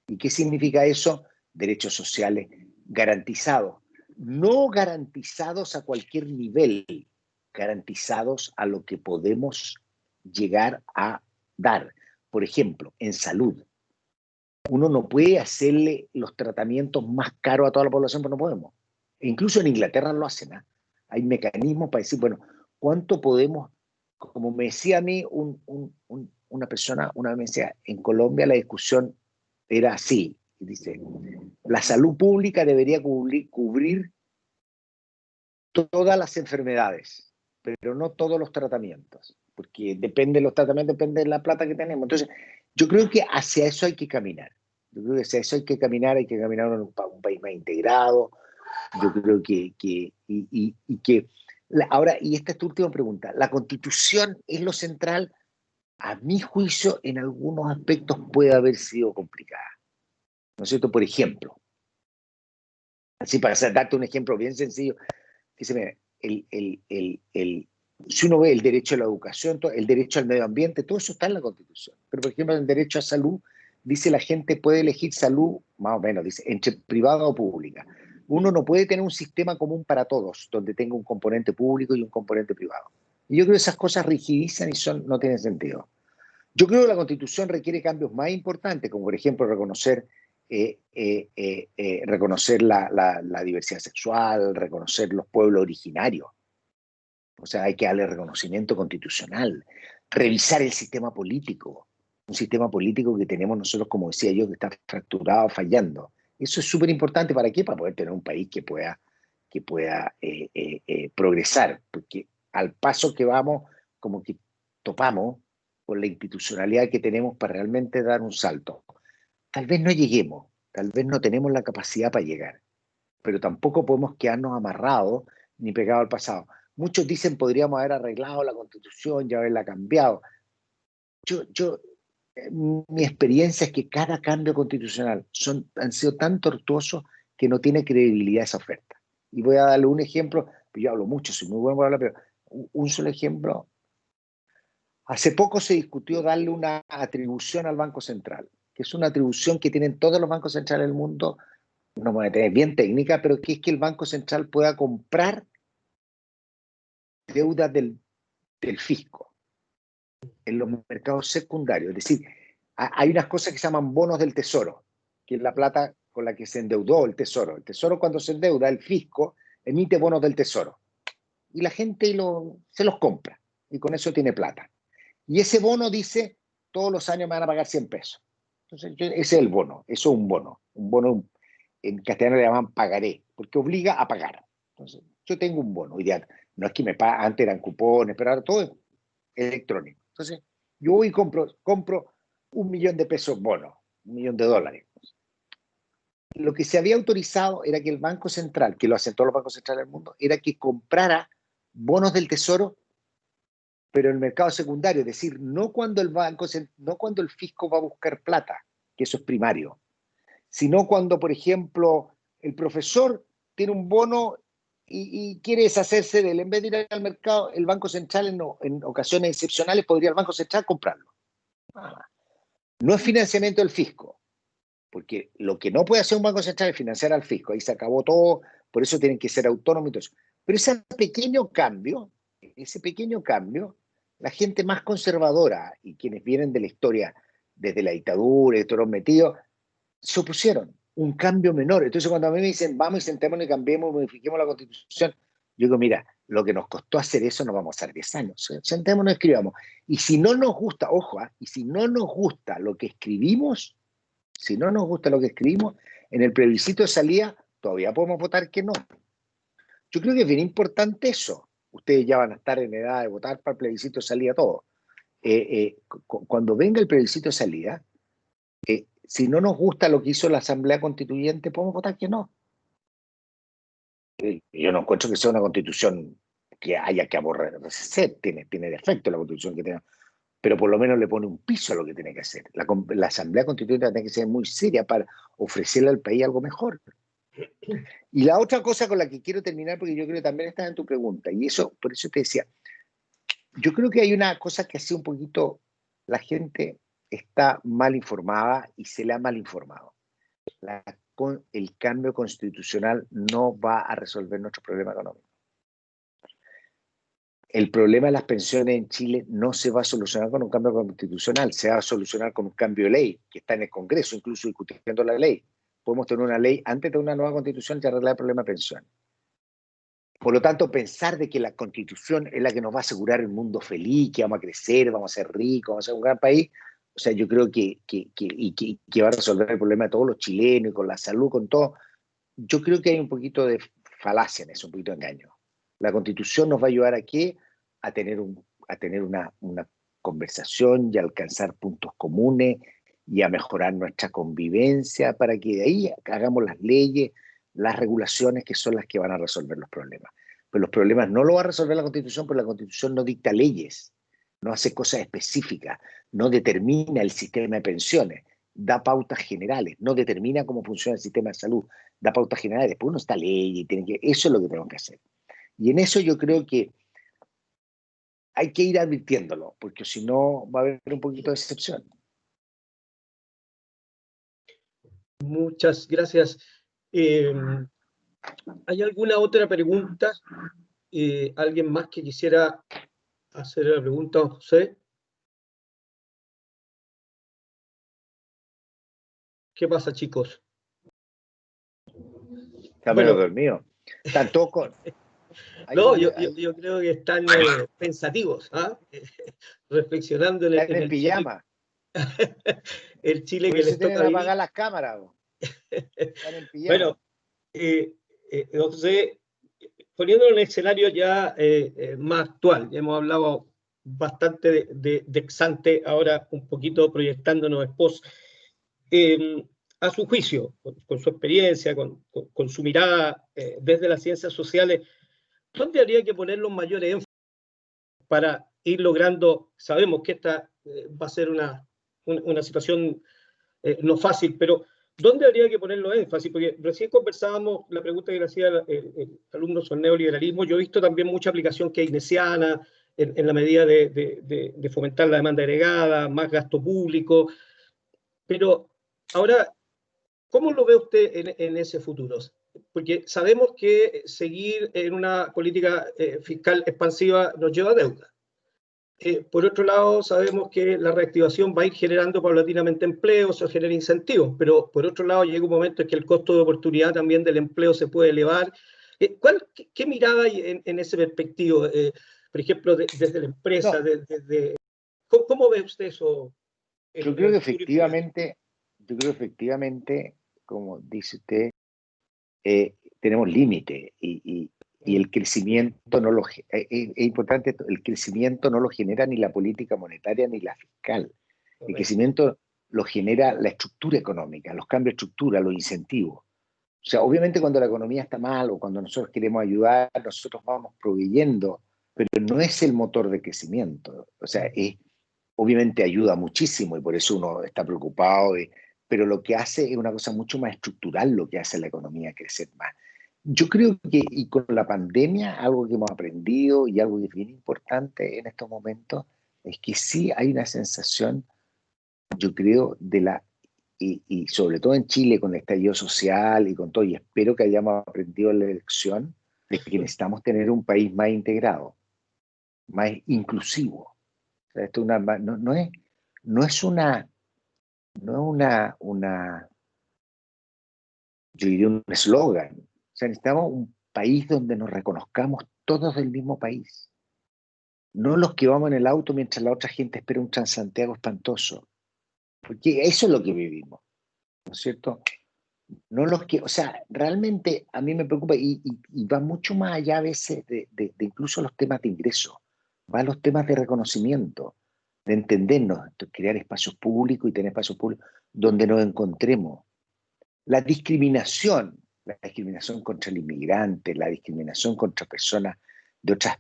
¿Y qué significa eso? Derechos sociales garantizados. No garantizados a cualquier nivel, garantizados a lo que podemos llegar a dar. Por ejemplo, en salud. Uno no puede hacerle los tratamientos más caros a toda la población, pero no podemos. E incluso en Inglaterra lo hacen, ¿eh? Hay mecanismos para decir, bueno, ¿cuánto podemos? Como me decía a mí una persona, una vez me decía, en Colombia la discusión era así, dice, la salud pública debería cubrir todas las enfermedades, pero no todos los tratamientos, porque depende de los tratamientos, depende de la plata que tenemos. Entonces, yo creo que hacia eso hay que caminar. Yo creo que hacia eso hay que caminar en un país más integrado. Yo creo ahora, y esta es tu última pregunta, ¿la Constitución es lo central? A mi juicio, en algunos aspectos puede haber sido complicada. ¿No es cierto? Por ejemplo, así para darte un ejemplo bien sencillo, que se me, si uno ve el derecho a la educación, el derecho al medio ambiente, todo eso está en la Constitución. Pero, por ejemplo, el derecho a salud, dice la gente puede elegir salud, más o menos, dice, entre privada o pública. Uno no puede tener un sistema común para todos, donde tenga un componente público y un componente privado. Y yo creo que esas cosas rigidizan y no tienen sentido. Yo creo que la Constitución requiere cambios más importantes, como por ejemplo reconocer la diversidad sexual, reconocer los pueblos originarios. O sea, hay que darle reconocimiento constitucional, revisar el sistema político, un sistema político que tenemos nosotros, como decía yo, que está fracturado, fallando. Eso es súper importante. ¿Para qué? Para poder tener un país que pueda progresar, porque al paso que vamos, como que topamos con la institucionalidad que tenemos para realmente dar un salto. Tal vez no lleguemos, tal vez no tenemos la capacidad para llegar, pero tampoco podemos quedarnos amarrados ni pegados al pasado. Muchos dicen podríamos haber arreglado la Constitución y haberla cambiado. Mi experiencia es que cada cambio constitucional han sido tan tortuosos que no tiene credibilidad esa oferta. Y voy a darle un ejemplo, yo hablo mucho, soy muy bueno para hablar, pero un solo ejemplo. Hace poco se discutió darle una atribución al Banco Central, que es una atribución que tienen todos los bancos centrales del mundo, una moneda bien técnica, pero que es que el Banco Central pueda comprar deuda del fisco en los mercados secundarios. Es decir, hay unas cosas que se llaman bonos del tesoro, que es la plata con la que se endeudó el tesoro. El tesoro, cuando se endeuda, el fisco emite bonos del tesoro. Y la gente se los compra. Y con eso tiene plata. Y ese bono dice, todos los años me van a pagar 100 pesos. Entonces, ese es el bono. Eso es un bono. Un bono, en castellano le llaman pagaré, porque obliga a pagar. Entonces, yo tengo un bono. No es que me pague, antes eran cupones, pero ahora todo es electrónico. Entonces, yo voy y compro $1 millón bono, $1 millón. lo que se había autorizado era que el Banco Central, que lo hacen todos los bancos centrales del mundo, era que comprara bonos del Tesoro, pero en el mercado secundario, es decir, no cuando el fisco va a buscar plata, que eso es primario, sino cuando, por ejemplo, el profesor tiene un bono y quiere deshacerse de él. En vez de ir al mercado, el Banco Central en ocasiones excepcionales podría el Banco Central comprarlo. No es financiamiento del fisco, porque lo que no puede hacer un Banco Central es financiar al fisco. Ahí se acabó todo, por eso tienen que ser autónomos y todo eso. Pero ese pequeño cambio, la gente más conservadora y quienes vienen de la historia desde la dictadura y todos los metidos, se opusieron. Un cambio menor. Entonces cuando a mí me dicen, vamos y sentémonos y cambiemos, modifiquemos la Constitución, yo digo, mira, lo que nos costó hacer eso nos vamos a hacer 10 años. Sentémonos y escribamos. Y si no nos gusta, ojo, y si no nos gusta lo que escribimos, en el plebiscito de salida, todavía podemos votar que no. Yo creo que es bien importante eso. Ustedes ya van a estar en edad de votar para el plebiscito de salida todo. Cuando venga el plebiscito de salida, si no nos gusta lo que hizo la Asamblea Constituyente, podemos votar que no. Yo no encuentro que sea una constitución que haya que aborrecer, tiene defecto la constitución que tenemos, pero por lo menos le pone un piso a lo que tiene que hacer. La Asamblea Constituyente tiene que ser muy seria para ofrecerle al país algo mejor. Y la otra cosa con la que quiero terminar, porque yo creo que también está en tu pregunta, y eso, por eso te decía, yo creo que hay una cosa que ha sido un poquito, la gente está mal informada y se le ha mal informado. El cambio constitucional no va a resolver nuestro problema económico. El problema de las pensiones en Chile no se va a solucionar con un cambio constitucional, se va a solucionar con un cambio de ley, que está en el Congreso, incluso discutiendo la ley. Podemos tener una ley antes de una nueva constitución y arreglar el problema de pensiones. Por lo tanto, pensar de que la constitución es la que nos va a asegurar el mundo feliz, que vamos a crecer, vamos a ser ricos, vamos a ser un gran país, o sea, yo creo que va a resolver el problema de todos los chilenos, y con la salud, con todo. Yo creo que hay un poquito de falacia en eso, un poquito de engaño. La Constitución nos va a ayudar a ¿qué? A tener una conversación y a alcanzar puntos comunes y a mejorar nuestra convivencia para que de ahí hagamos las leyes, las regulaciones que son las que van a resolver los problemas. Pero los problemas no lo va a resolver la Constitución, porque la Constitución no dicta leyes, no hace cosas específicas, no determina el sistema de pensiones, da pautas generales, no determina cómo funciona el sistema de salud, da pautas generales, después uno está ley y tiene que, eso es lo que tenemos que hacer. Y en eso yo creo que hay que ir advirtiéndolo, porque si no va a haber un poquito de excepción. Muchas gracias. ¿Hay alguna otra pregunta? ¿Alguien más que quisiera hacer la pregunta, José? ¿Qué pasa, chicos? Está menos dormido. Están todos con... No, yo creo que están pensativos, reflexionando en el pijama. El Chile por que eso les toca tienen que apagar las cámaras. Están en pijama. Bueno, entonces, poniéndolo en escenario ya más actual, ya hemos hablado bastante de ex ante, ahora un poquito proyectándonos después. A su juicio, con su experiencia, con su mirada desde las ciencias sociales, ¿dónde habría que poner los mayores énfasis para ir logrando? Sabemos que esta va a ser una situación no fácil, pero ¿dónde habría que poner los énfasis? Porque recién conversábamos, la pregunta que le hacía el alumno sobre el neoliberalismo, yo he visto también mucha aplicación keynesiana en la medida de fomentar la demanda agregada, más gasto público, pero ahora, ¿cómo lo ve usted en ese futuro? Porque sabemos que seguir en una política fiscal expansiva nos lleva a deuda. Por otro lado, sabemos que la reactivación va a ir generando paulatinamente empleos, o genera incentivos, pero por otro lado llega un momento en que el costo de oportunidad también del empleo se puede elevar. ¿Qué mirada hay en ese perspectivo? Por ejemplo, desde la empresa, ¿cómo ve usted eso? Yo creo que efectivamente, como dice usted, tenemos límite y el crecimiento no lo es importante, el crecimiento no lo genera ni la política monetaria ni la fiscal. El crecimiento lo genera la estructura económica, los cambios de estructura, los incentivos. O sea, obviamente cuando la economía está mal o cuando nosotros queremos ayudar, nosotros vamos proveyendo, pero no es el motor de crecimiento. O sea, obviamente ayuda muchísimo y por eso uno está preocupado, pero lo que hace es una cosa mucho más estructural, lo que hace la economía crecer más. Yo creo que, y con la pandemia, algo que hemos aprendido y algo que es bien importante en estos momentos, es que sí hay una sensación, yo creo, y sobre todo en Chile con el estallido social y con todo, y espero que hayamos aprendido en la elección, de que necesitamos tener un país más integrado, más inclusivo. O sea, esto no es yo diría un eslogan. O sea, necesitamos un país donde nos reconozcamos todos del mismo país. No los que vamos en el auto mientras la otra gente espera un Transantiago espantoso. Porque eso es lo que vivimos, ¿no es cierto? No los que, o sea, realmente a mí me preocupa y va mucho más allá a veces de incluso los temas de ingreso, va a los temas de reconocimiento, de entendernos, de crear espacios públicos y tener espacios públicos donde nos encontremos. La discriminación contra el inmigrante, la discriminación contra personas de otras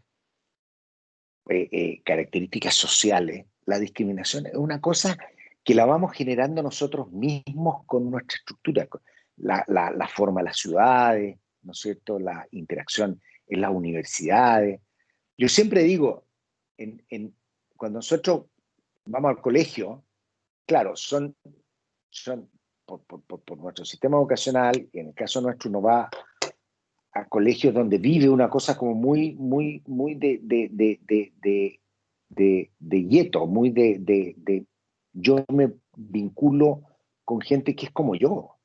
características sociales, la discriminación es una cosa que la vamos generando nosotros mismos con nuestra estructura, la forma de las ciudades, ¿no es cierto?, la interacción en las universidades. Yo siempre digo, cuando nosotros vamos al colegio, claro, son por nuestro sistema educacional, en el caso nuestro uno va a colegios donde vive una cosa como muy de gueto, muy yo me vinculo con gente que es como yo.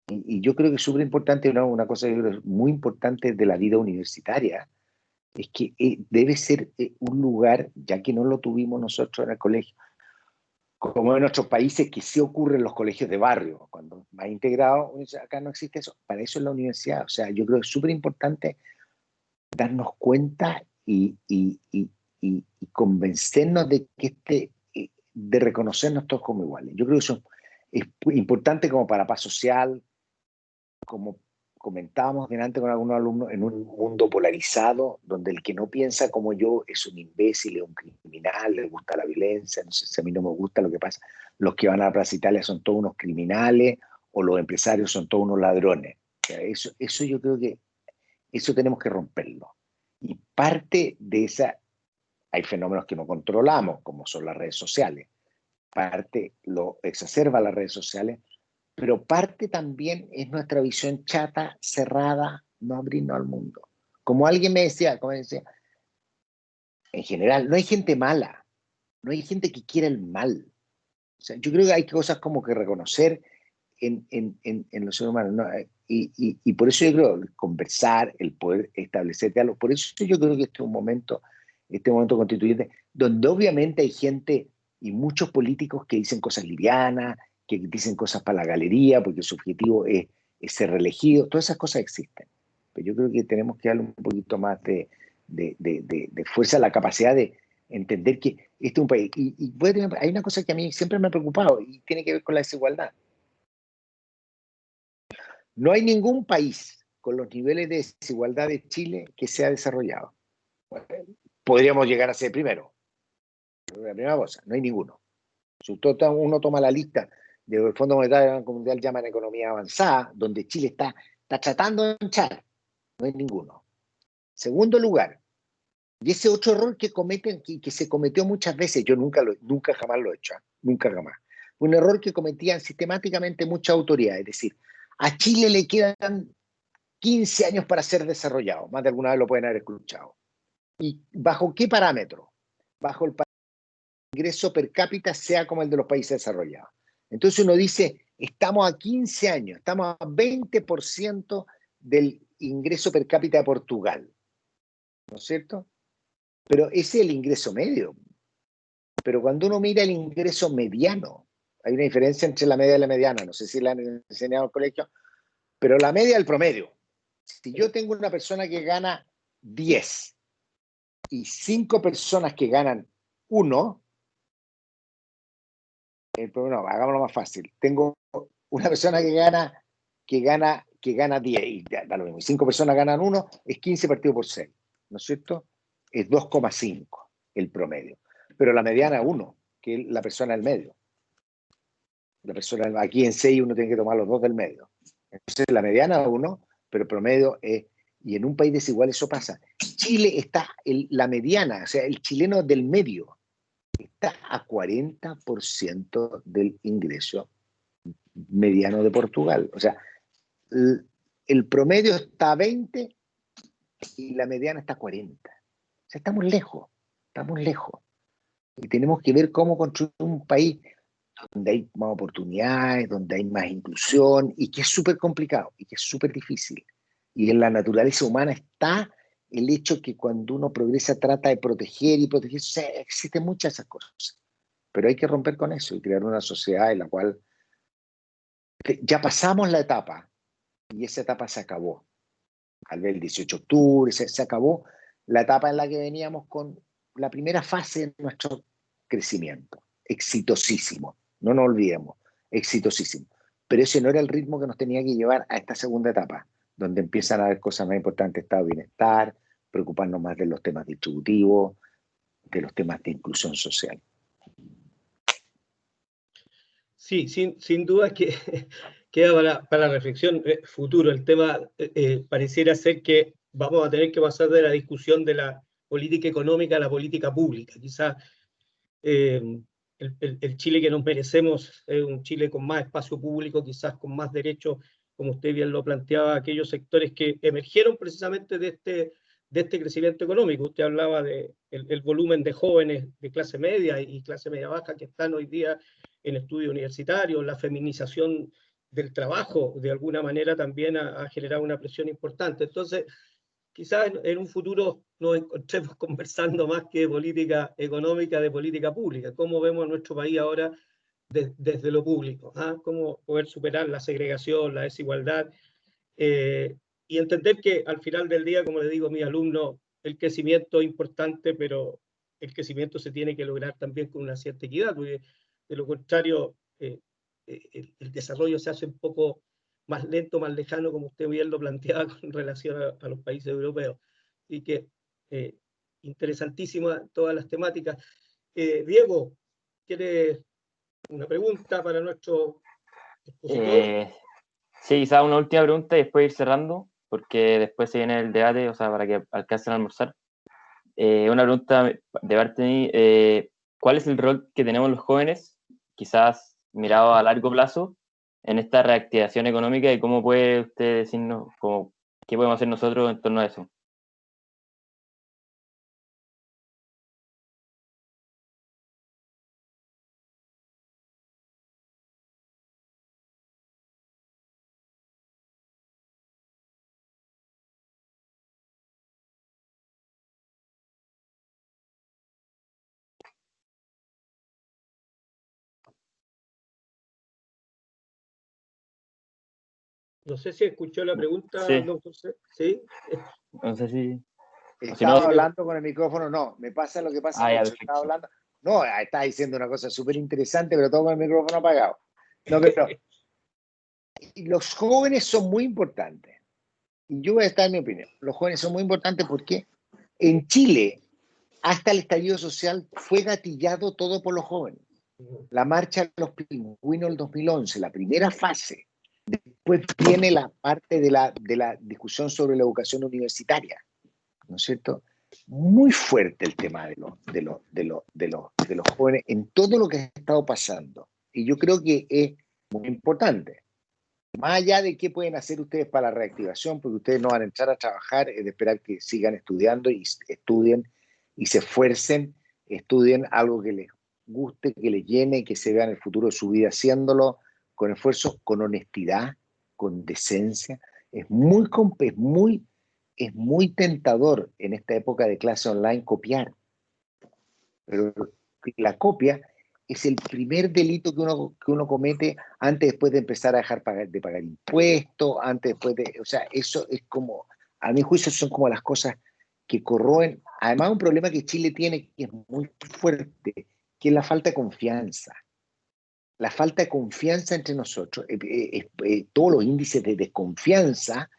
Y yo creo que es súper importante, una cosa que creo muy importante de la vida universitaria, es que debe ser un lugar, ya que no lo tuvimos nosotros en el colegio, como en otros países que sí ocurre en los colegios de barrio, cuando más integrado, acá no existe eso, para eso es la universidad. O sea, yo creo que es súper importante darnos cuenta y convencernos de que de reconocernos todos como iguales. Yo creo que eso es importante como para paz social, como comentábamos delante con algunos alumnos, en un mundo polarizado, donde el que no piensa como yo es un imbécil, es un criminal, le gusta la violencia, no sé si a mí no me gusta lo que pasa, los que van a la Plaza Italia son todos unos criminales, o los empresarios son todos unos ladrones. O sea, eso yo creo que eso tenemos que romperlo. Y parte de hay fenómenos que no controlamos, como son las redes sociales, parte lo exacerba las redes sociales, pero parte también es nuestra visión chata, cerrada, no abrirnos al mundo. Como alguien me decía, en general, no hay gente mala, no hay gente que quiera el mal. O sea, yo creo que hay cosas como que reconocer en los seres humanos, ¿no? Y por eso yo creo conversar, el poder establecer diálogo, por eso yo creo que este momento constituyente, donde obviamente hay gente y muchos políticos que dicen cosas livianas, que dicen cosas para la galería, porque su objetivo es ser reelegido, todas esas cosas existen. Pero yo creo que tenemos que darle un poquito más de fuerza a la capacidad de entender que este es un país. Y hay una cosa que a mí siempre me ha preocupado y tiene que ver con la desigualdad. No hay ningún país con los niveles de desigualdad de Chile que sea desarrollado. Bueno, podríamos llegar a ser primero. La primera cosa, no hay ninguno. Si uno toma la lista del Fondo Monetario del Banco Mundial, llaman economía avanzada, donde Chile está tratando de entrar, no hay ninguno. Segundo lugar, y ese otro error que cometen, que se cometió muchas veces, yo nunca jamás lo he hecho, nunca jamás. Un error que cometían sistemáticamente muchas autoridades, es decir, a Chile le quedan 15 años para ser desarrollado, más de alguna vez lo pueden haber escuchado. ¿Y bajo qué parámetro? Bajo el ingreso per cápita sea como el de los países desarrollados. Entonces uno dice, estamos a 15 años, estamos a 20% del ingreso per cápita de Portugal, ¿no es cierto? Pero ese es el ingreso medio. Pero cuando uno mira el ingreso mediano, hay una diferencia entre la media y la mediana, no sé si la han enseñado en el colegio, pero la media es el promedio. Si yo tengo una persona que gana 10 y 5 personas que ganan 1, no, hagámoslo más fácil. Tengo una persona que gana que gana 10, y da lo mismo, y 5 personas ganan 1, es 15 partido por 6, ¿no es cierto? Es 2,5 el promedio. Pero la mediana 1, que es la persona del medio. La persona, aquí en 6 uno tiene que tomar los 2 del medio. Entonces la mediana 1, pero el promedio es... Y en un país desigual eso pasa. Chile está, la mediana, o sea, el chileno del medio, está a 40% del ingreso mediano de Portugal. O sea, el promedio está a 20 y la mediana está a 40. O sea, estamos lejos, estamos lejos. Y tenemos que ver cómo construir un país donde hay más oportunidades, donde hay más inclusión, y que es súper complicado, y que es súper difícil. Y en la naturaleza humana está el hecho que cuando uno progresa trata de proteger y proteger. O sea, existen muchas esas cosas. Pero hay que romper con eso y crear una sociedad en la cual ya pasamos la etapa, y esa etapa se acabó. Al ver el 18 de octubre, se acabó la etapa en la que veníamos con la primera fase de nuestro crecimiento. Exitosísimo, no nos olvidemos, exitosísimo. Pero ese no era el ritmo que nos tenía que llevar a esta segunda etapa, donde empiezan a haber cosas más importantes, estado de bienestar, preocuparnos más de los temas distributivos, de los temas de inclusión social. Sí, sin duda que queda para reflexión futuro. El tema pareciera ser que vamos a tener que pasar de la discusión de la política económica a la política pública. Quizás el Chile que nos merecemos es un Chile con más espacio público, quizás con más derechos, como usted bien lo planteaba, aquellos sectores que emergieron precisamente de este crecimiento económico. Usted hablaba del volumen de jóvenes de clase media y clase media baja que están hoy día en estudios universitarios, la feminización del trabajo, de alguna manera también ha generado una presión importante. Entonces, quizás en un futuro nos encontremos conversando más que de política económica, de política pública. ¿Cómo vemos a nuestro país ahora desde lo público? ¿Cómo poder superar la segregación, la desigualdad? Y entender que al final del día, como le digo a mis alumnos, el crecimiento es importante, pero el crecimiento se tiene que lograr también con una cierta equidad, porque de lo contrario, el desarrollo se hace un poco más lento, más lejano, como usted bien lo planteaba con relación a los países europeos. Y que interesantísimas todas las temáticas. Diego, ¿quiere una pregunta para nuestro expositor? Sí, quizá una última pregunta y después ir cerrando, porque después se viene el debate, o sea, para que alcancen a almorzar. Una pregunta de parte de mí, ¿cuál es el rol que tenemos los jóvenes, quizás mirado a largo plazo, en esta reactivación económica, y cómo puede usted decirnos qué podemos hacer nosotros en torno a eso? No sé si escuchó la pregunta, Sí. doctor. ¿Sí? No sé si... Estaba hablando con el micrófono, no, me pasa lo que pasa, ya, estaba hablando, no, estaba diciendo una cosa súper interesante, pero todo con el micrófono apagado. No, pero los jóvenes son muy importantes. Y yo voy a estar en mi opinión. Los jóvenes son muy importantes porque en Chile, hasta el estallido social, fue gatillado todo por los jóvenes. La marcha de los pingüinos del 2011, la primera fase. Después viene la parte de la discusión sobre la educación universitaria, ¿no es cierto? Muy fuerte el tema de los jóvenes en todo lo que ha estado pasando. Y yo creo que es muy importante. Más allá de qué pueden hacer ustedes para la reactivación, porque ustedes no van a entrar a trabajar, es de esperar que sigan estudiando y estudien y se esfuercen, estudien algo que les guste, que les llene, que se vean el futuro de su vida haciéndolo con esfuerzo, con honestidad, con decencia. Es muy tentador en esta época de clase online copiar, pero la copia es el primer delito que uno comete antes, después de empezar a dejar de pagar impuestos, o sea, eso es como, a mi juicio son como las cosas que corroen. Además, un problema que Chile tiene que es muy fuerte, que es la falta de confianza. la falta de confianza entre nosotros, todos los índices de desconfianza.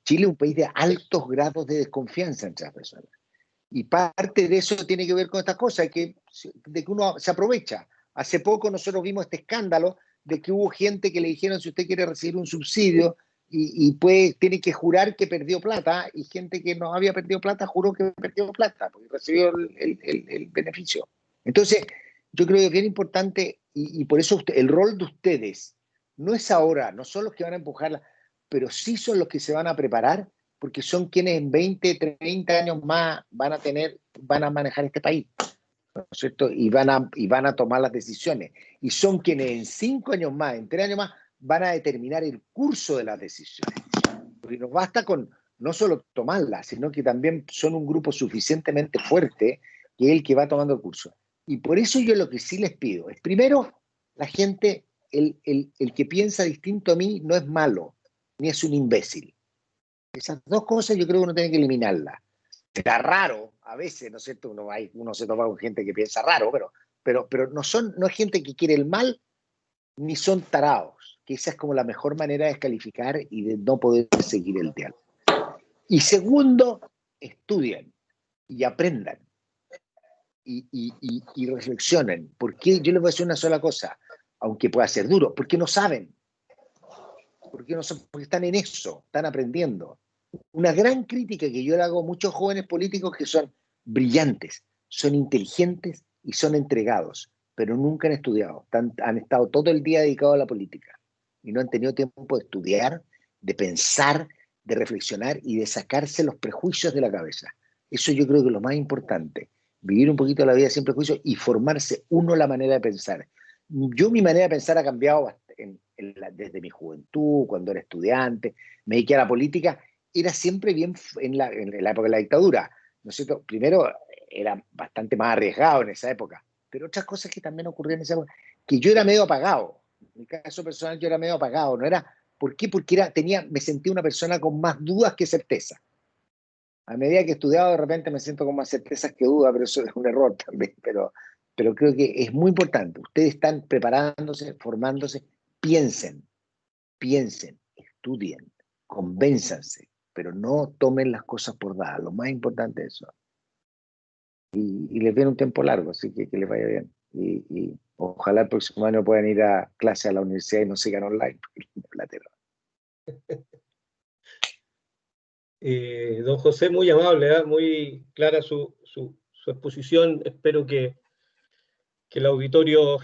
Chile es un país de altos grados de desconfianza entre las personas. Y parte de eso tiene que ver con estas cosas, de que uno se aprovecha. Hace poco nosotros vimos este escándalo de que hubo gente que le dijeron, si usted quiere recibir un subsidio, y pues tiene que jurar que perdió plata, y gente que no había perdido plata juró que perdió plata, porque recibió el beneficio. Entonces, yo creo que es bien importante, y por eso el rol de ustedes no es ahora, no son los que van a empujarla, pero sí son los que se van a preparar, porque son quienes en 20, 30 años más van a manejar este país, ¿no es cierto? Y van a tomar las decisiones. Y son quienes en 5 años más, en 3 años más, van a determinar el curso de las decisiones. Porque no basta con no solo tomarlas, sino que también son un grupo suficientemente fuerte que es el que va tomando el curso. Y por eso yo lo que sí les pido es, primero, la gente, el que piensa distinto a mí no es malo, ni es un imbécil. Esas dos cosas yo creo que uno tiene que eliminarlas. Será raro, a veces, ¿no es cierto? Uno se topa con gente que piensa raro, pero no es gente que quiere el mal, ni son tarados, que esa es como la mejor manera de descalificar y de no poder seguir el diálogo. Y segundo, estudien y aprendan y reflexionen. ¿Por qué? Yo les voy a decir una sola cosa, aunque pueda ser duro, porque no saben. Porque están en eso, están aprendiendo. Una gran crítica que yo le hago a muchos jóvenes políticos que son brillantes, son inteligentes y son entregados, pero nunca han estudiado. Han estado todo el día dedicados a la política y no han tenido tiempo de estudiar, de pensar, de reflexionar y de sacarse los prejuicios de la cabeza. Eso yo creo que es lo más importante. Vivir un poquito la vida sin prejuicios y formarse uno la manera de pensar. Mi manera de pensar ha cambiado desde mi juventud, cuando era estudiante, me dediqué a la política, era siempre bien en la época de la dictadura, ¿no es cierto? Primero, era bastante más arriesgado en esa época, pero otras cosas que también ocurrían en esa época, que yo era medio apagado. En mi caso personal yo era medio apagado, ¿no era? ¿Por qué? Porque me sentía una persona con más dudas que certeza. A medida que he estudiado, de repente me siento con más certezas que dudas, pero eso es un error también. Pero creo que es muy importante. Ustedes están preparándose, formándose, piensen, estudien, convénzanse, pero no tomen las cosas por dadas. Lo más importante es eso. Y les viene un tiempo largo, así que les vaya bien. Y ojalá el próximo año puedan ir a clase a la universidad y no sigan online. Don José, muy amable, muy clara su exposición. Espero que el auditorio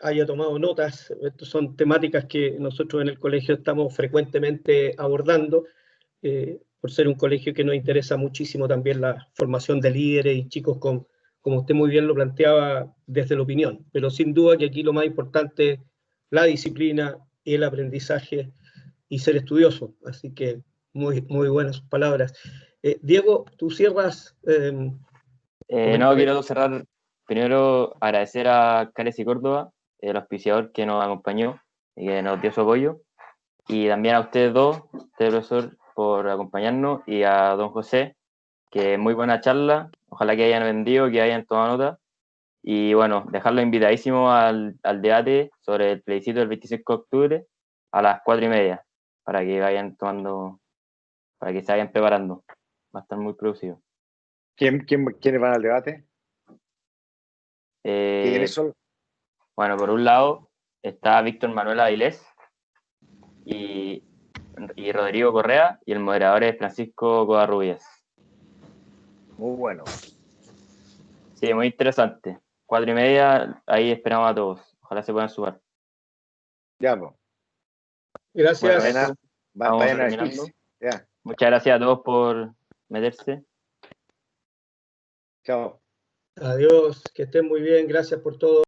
haya tomado notas. Estas son temáticas que nosotros en el colegio estamos frecuentemente abordando, por ser un colegio que nos interesa muchísimo también la formación de líderes y chicos como usted muy bien lo planteaba, desde la opinión. Pero sin duda que aquí lo más importante es la disciplina y el aprendizaje y ser estudioso. Así que muy buenas sus palabras. Diego, tú cierras. No, quiero cerrar. Primero, agradecer a Cales y Córdoba, el auspiciador que nos acompañó y que nos dio su apoyo. Y también a ustedes dos, usted, profesor, por acompañarnos, y a don José, que muy buena charla. Ojalá que hayan vendido, que hayan tomado nota. Y bueno, dejarlo invitadísimo al debate sobre el plebiscito del 25 de octubre a las 4:30, para que vayan tomando, para que se vayan preparando. Va a estar muy producido. ¿Quiénes van al debate? ¿Quiénes son? Bueno, por un lado está Víctor Manuel Avilés y Rodrigo Correa, y el moderador es Francisco Covarrubias. Muy bueno. Sí, muy interesante. 4:30, ahí esperamos a todos. Ojalá se puedan sumar. Ya, pues. Gracias. Bueno, vayan a vestirse. Ya. Muchas gracias a todos por meterse. Chao. Adiós, que estén muy bien. Gracias por todo.